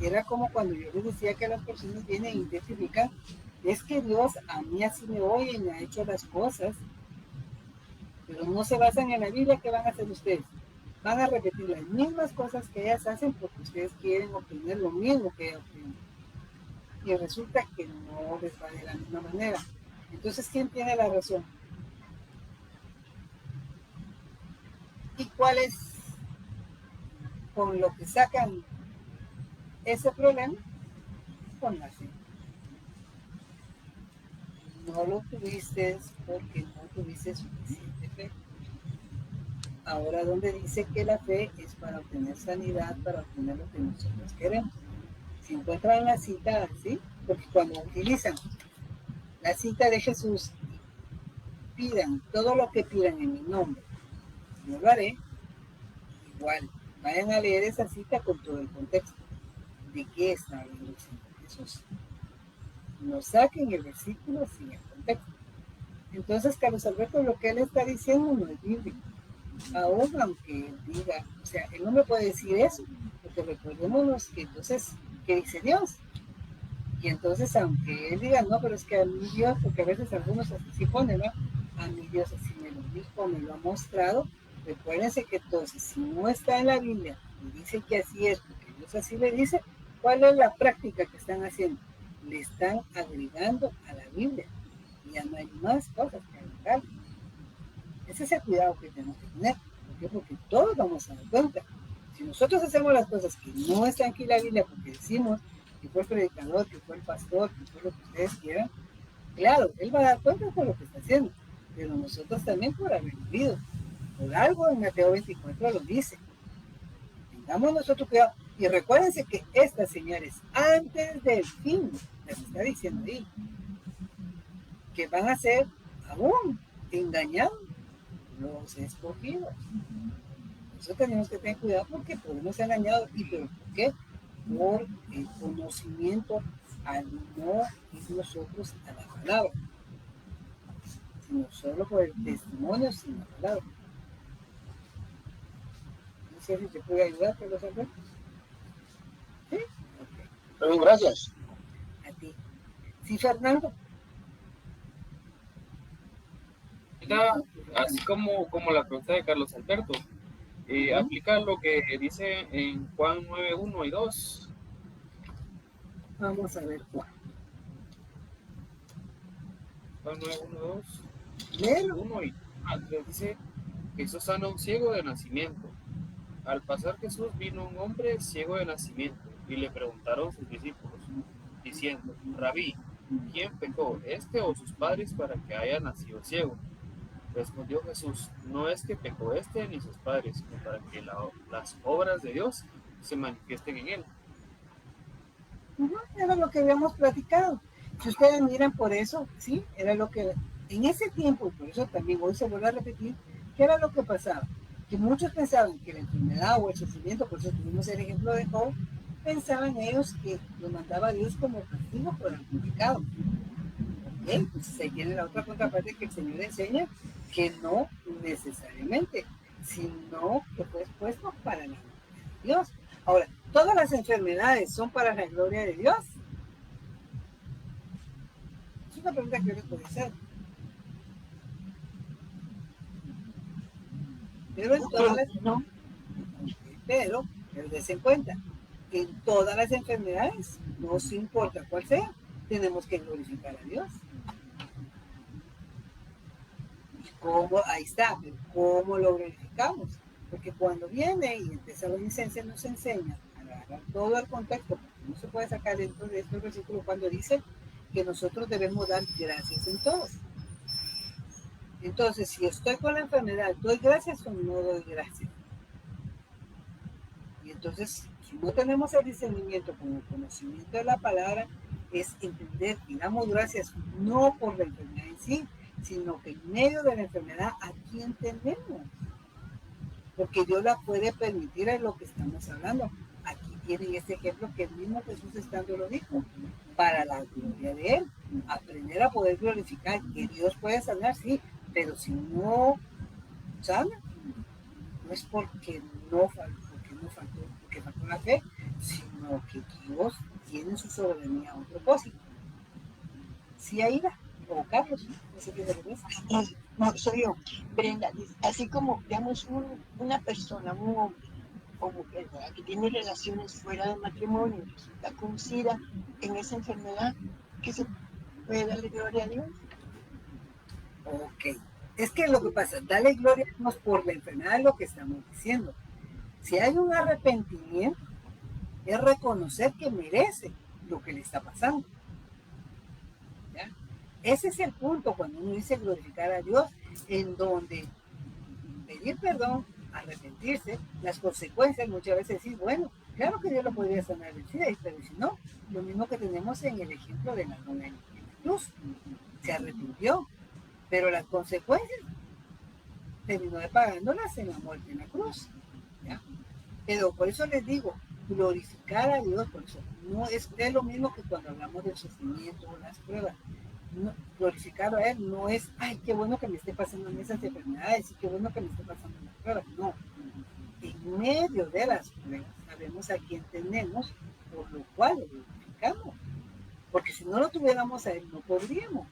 Era como cuando yo les decía que las personas vienen y testifican, es que Dios a mí así me oye y me ha hecho las cosas, pero no se basan en la Biblia. ¿Qué van a hacer ustedes? Van a repetir las mismas cosas que ellas hacen porque ustedes quieren obtener lo mismo que ellas obtienen. Y resulta que no les va de la misma manera. Entonces, ¿quién tiene la razón? ¿Y cuál es con lo que sacan ese problema? Con la fe. No lo tuviste porque no tuviste suficiente fe. Ahora, donde dice que la fe es para obtener sanidad, para obtener lo que nosotros queremos. Si encuentran la cita así, porque cuando utilizan la cita de Jesús, pidan todo lo que pidan en mi nombre, yo lo haré. Igual, vayan a leer esa cita con todo el contexto de qué está hablando el Señor Jesús. No saquen el versículo sin el contexto. Entonces, Carlos Alberto, lo que él está diciendo no es bíblico. Aún aunque él diga, o sea, él no me puede decir eso, porque recordémonos que entonces, ¿qué dice Dios? Y entonces, aunque él diga, no, pero es que a mi Dios, porque a veces algunos así ponen, ¿no? A mi Dios así me lo dijo, me lo ha mostrado. Recuérdense que entonces, si no está en la Biblia y dice que así es, porque Dios así le dice, ¿cuál es la práctica que están haciendo? Le están agregando a la Biblia. Y ya no hay más cosas que agregar. Ese es el cuidado que tenemos que tener. ¿Por qué? Porque todos vamos a dar cuenta. Si nosotros hacemos las cosas que no están aquí en la Biblia porque decimos que fue el predicador, que fue el pastor, que fue lo que ustedes quieran, claro, él va a dar cuenta por lo que está haciendo, pero nosotros también por haber vivido. Por algo en Mateo 24 lo dice. Tengamos nosotros cuidado. Y recuérdense que estas señales, antes del fin, les está diciendo ahí, que van a ser aún engañados los escogidos. Nosotros tenemos que tener cuidado porque podemos ser engañados. ¿Y pero por qué? Por el conocimiento al no ir nosotros a la palabra, sino solo por el testimonio sin la palabra. No sé si te puede ayudar, Carlos Alberto. ¿Sí? Okay. Gracias. A ti. Sí, Fernando. Así como la pregunta de Carlos Alberto, aplica lo que dice en Juan 9, 1 y 2. Vamos a ver Juan. Juan 9, 1, 2. Léelo. 1 y 3 dice: Jesús sana a un ciego de nacimiento. Al pasar Jesús vino un hombre ciego de nacimiento y le preguntaron sus discípulos, diciendo: Rabí, ¿quién pecó, este o sus padres, para que haya nacido ciego? Respondió Jesús: no es que pecó este ni sus padres, sino para que las obras de Dios se manifiesten en él. Era lo que habíamos platicado. Si ustedes miran por eso, sí, era lo que en ese tiempo, y por eso también hoy se vuelve a repetir, ¿qué era lo que pasaba? Que muchos pensaban que la enfermedad o el sufrimiento, por eso tuvimos el ejemplo de Job, pensaban ellos que lo mandaba Dios como castigo por el pecado. ¿Ok? Pues se tiene la otra contraparte que el Señor enseña que no necesariamente, sino que fue expuesto para la gloria de Dios. Ahora, ¿todas las enfermedades son para la gloria de Dios? Es una pregunta que yo les puedo hacer. Pero en todas las... No. Pero des en cuenta, en todas las enfermedades, no se importa cuál sea, tenemos que glorificar a Dios. ¿Cómo? Ahí está, pero ¿cómo lo glorificamos? Porque cuando viene y en Tesalonicenses nos enseña a agarrar todo el contexto, porque no se puede sacar dentro de este versículo cuando dice que nosotros debemos dar gracias en todo. Entonces, si estoy con la enfermedad, ¿doy gracias o no doy gracias? Y entonces, si no tenemos el discernimiento con el conocimiento de la palabra, es entender y damos gracias no por la enfermedad en sí, sino que en medio de la enfermedad, ¿a quién tenemos? Porque Dios la puede permitir, es lo que estamos hablando. Aquí tienen este ejemplo que el mismo Jesús estando lo dijo, para la gloria de Él. Aprender a poder glorificar, que Dios puede sanar, sí, pero si no sana, no es porque faltó la fe, sino que Dios tiene en su soberanía un propósito. Sí, Aida, o Carlos, no sé qué se le No, soy yo. Brenda, así como, digamos, una persona, un hombre o mujer, ¿verdad?, que tiene relaciones fuera del matrimonio, resulta con SIDA, en esa enfermedad, ¿qué se puede darle gloria a Dios? Ok. Es que lo que pasa, dale gloria a Dios por la enfermedad, es lo que estamos diciendo. Si hay un arrepentimiento, es reconocer que merece lo que le está pasando. ¿Ya? Ese es el punto cuando uno dice glorificar a Dios, en donde pedir perdón, arrepentirse, las consecuencias, muchas veces decir, bueno, claro que Dios lo podría sanar del SIDA, pero si no, lo mismo que tenemos en el ejemplo de la dona en la cruz, se arrepintió, pero las consecuencias terminó de pagándolas en la muerte en la cruz. ¿Ya? Pero por eso les digo, glorificar a Dios, por eso no es lo mismo que cuando hablamos del sufrimiento o las pruebas. No, glorificar a Él no es, ay, qué bueno que me esté pasando en esas enfermedades y qué bueno que me esté pasando en las pruebas. No, en medio de las pruebas sabemos a quién tenemos, por lo cual lo glorificamos. Porque si no lo tuviéramos a Él, no podríamos.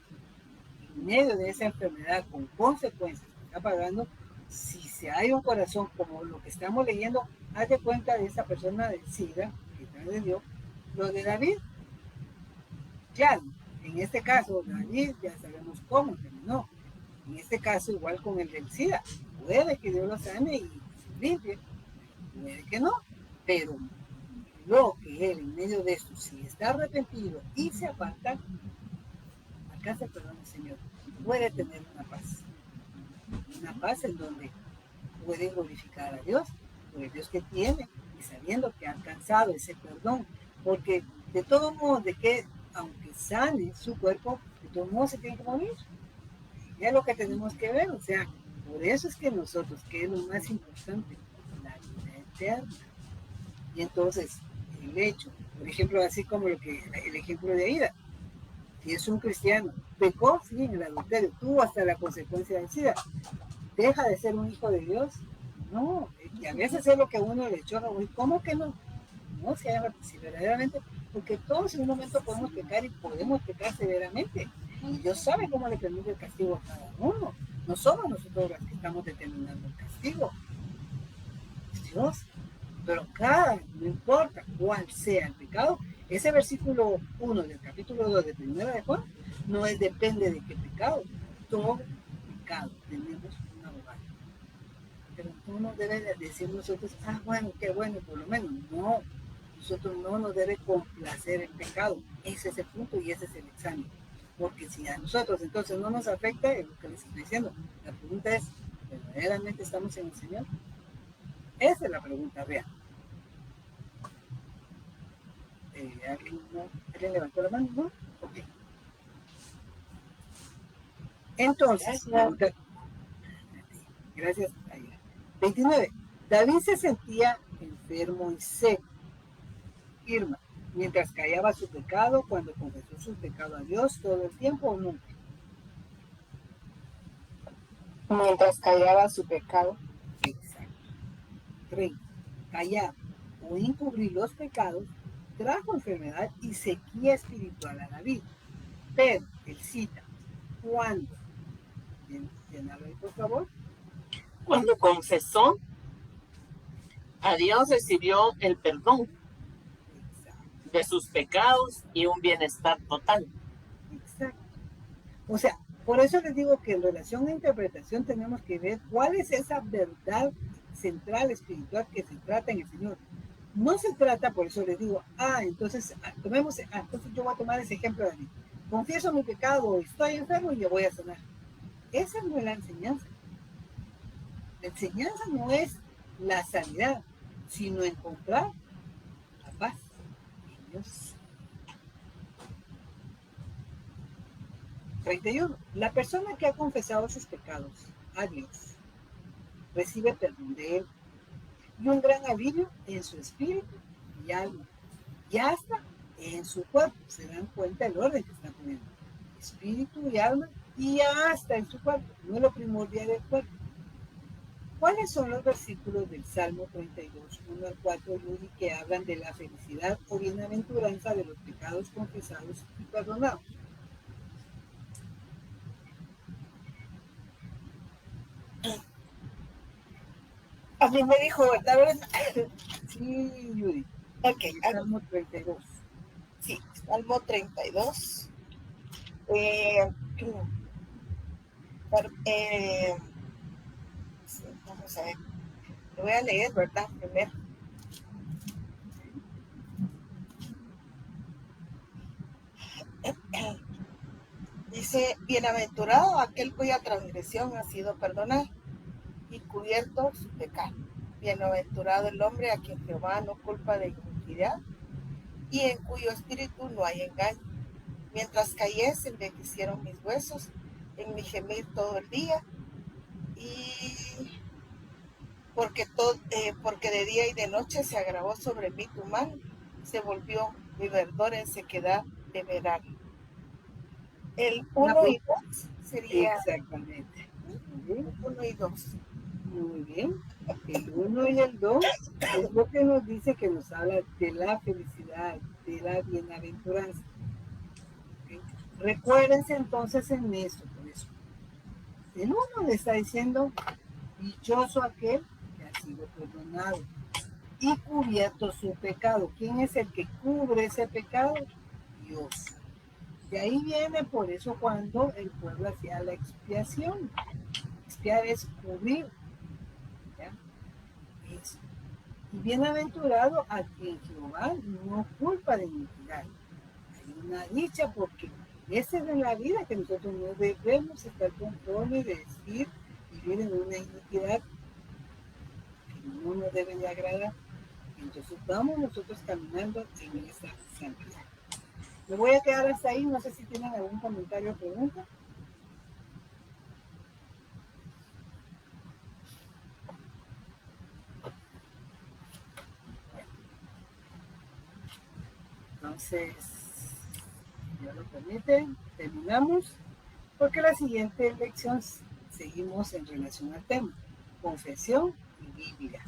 En medio de esa enfermedad con consecuencias que está pagando, si se hay un corazón como lo que estamos leyendo, haz de cuenta de esa persona del SIDA, que también dio lo de David. Claro, en este caso, David ya sabemos cómo terminó, En este caso, igual con el del SIDA, puede que Dios lo sane y limpie, puede que no, pero lo que él en medio de esto, si está arrepentido y se aparta, acá se perdona el Señor, puede tener una paz en donde puede glorificar a Dios, por el Dios que tiene, y sabiendo que ha alcanzado ese perdón, porque de todos modos, de que aunque sane su cuerpo, de todos modos se tiene que morir. Ya es lo que tenemos que ver, o sea, por eso es que nosotros, que es lo más importante, la vida eterna. Y entonces, el hecho, por ejemplo, así como el ejemplo de Aida, si es un cristiano, pecó, sí, en el adulterio, tuvo hasta la consecuencia del SIDA, deja de ser un hijo de Dios. No, y a veces es lo que a uno le choca, ¿cómo que no? No, si verdaderamente, porque todos en un momento podemos pecar y podemos pecar severamente. Y Dios sabe cómo le permite el castigo a cada uno. No somos nosotros los que estamos determinando el castigo. Es Dios. Pero no importa cuál sea el pecado, ese versículo 1 del capítulo 2 de Primera de Juan, no depende de qué pecado. Todo pecado tenemos un abogado. Pero tú no debes decir nosotros, bueno, qué bueno, por lo menos. No, nosotros no nos debe complacer el pecado. Ese es el punto y ese es el examen. Porque si a nosotros entonces no nos afecta, es lo que les estoy diciendo. La pregunta es, ¿verdaderamente estamos en el Señor? Esa es la pregunta real. ¿Alguien levantó la mano? ¿No? Ok. Entonces, gracias. 29. David se sentía enfermo y seco. Irma, mientras callaba su pecado, cuando confesó su pecado a Dios todo el tiempo o nunca. Mientras callaba su pecado. Exacto. 30. Callar o encubrir los pecados trajo enfermedad y sequía espiritual a David. Pero, él cita, ¿cuándo? Llenarlo ahí, por favor. Cuando confesó a Dios, recibió el perdón de sus pecados y un bienestar total. Exacto. O sea, por eso les digo que en relación a interpretación tenemos que ver cuál es esa verdad central espiritual que se trata en el Señor. No se trata, por eso les digo, entonces yo voy a tomar ese ejemplo de mí. Confieso mi pecado, estoy enfermo y yo voy a sanar. Esa no es la enseñanza. La enseñanza no es la sanidad, sino encontrar la paz en Dios. 31. La persona que ha confesado sus pecados a Dios recibe perdón de Él y un gran alivio en su espíritu y alma, y hasta en su cuerpo. Se dan cuenta del orden que está poniendo. Espíritu y alma, y hasta en su cuerpo. No es lo primordial del cuerpo. ¿Cuáles son los versículos del Salmo 32, 1 al 4, Yuri, que hablan de la felicidad o bienaventuranza de los pecados confesados y perdonados? A mí me dijo, ¿verdad? Sí, Yuri. Ok. Salmo 32. Sí, Salmo 32. Vamos a ver. Lo voy a leer, ¿verdad? Primero. Dice, bienaventurado aquel cuya transgresión ha sido perdonada y cubierto su pecado. Bienaventurado el hombre a quien Jehová no culpa de iniquidad y en cuyo espíritu no hay engaño. Mientras callé, se envejecieron mis huesos en mi gemir todo el día, y porque de día y de noche se agravó sobre mí tu mano, se volvió mi verdor en sequedad de verano. El 1 y 2 sería... Exactamente. 1 y 2. Muy bien. El 1 y el 2 es lo que nos dice, que nos habla de la felicidad, de la bienaventuranza. ¿Okay? Recuérdense entonces en eso, por eso. El 1 le está diciendo, dichoso aquel que ha sido perdonado y cubierto su pecado. ¿Quién es el que cubre ese pecado? Dios. De ahí viene por eso cuando el pueblo hacía la expiación. Expiar es cubrir. ¿Ya? Eso. Y bienaventurado a quien Jehová no culpa de iniquidad. Hay una dicha porque esa es la vida que nosotros no debemos estar conformes de decir, vivir en una iniquidad que no nos debe de agradar. Entonces vamos nosotros caminando en esa santidad. Me voy a quedar hasta ahí, no sé si tienen algún comentario o pregunta. Entonces, si Dios lo permite, terminamos, porque la siguiente lección seguimos en relación al tema, confesión y Biblia.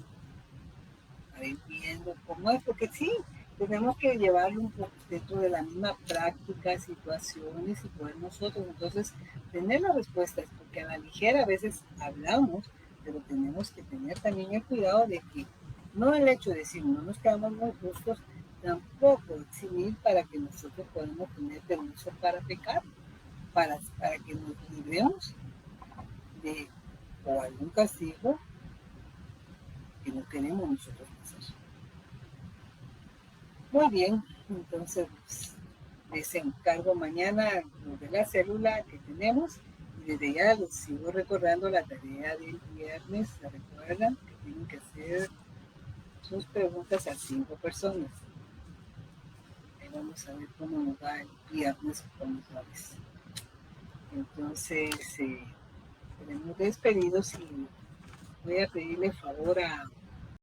Para ir viendo cómo es, porque sí, tenemos que llevarlo un poco dentro de la misma práctica, situaciones y poder nosotros entonces tener las respuestas, porque a la ligera a veces hablamos, pero tenemos que tener también el cuidado de que no el hecho de decir no nos quedamos muy justos, tampoco eximir para que nosotros podamos tener permiso para pecar, para que nos libremos de o algún castigo que no queremos nosotros hacer. Muy bien, entonces les encargo mañana de la célula que tenemos y desde ya les sigo recordando la tarea del viernes. ¿Se recuerdan que tienen que hacer sus preguntas a 5 personas? Ahí vamos a ver cómo nos va el viernes con los valores. Entonces, tenemos despedidos y voy a pedirle favor a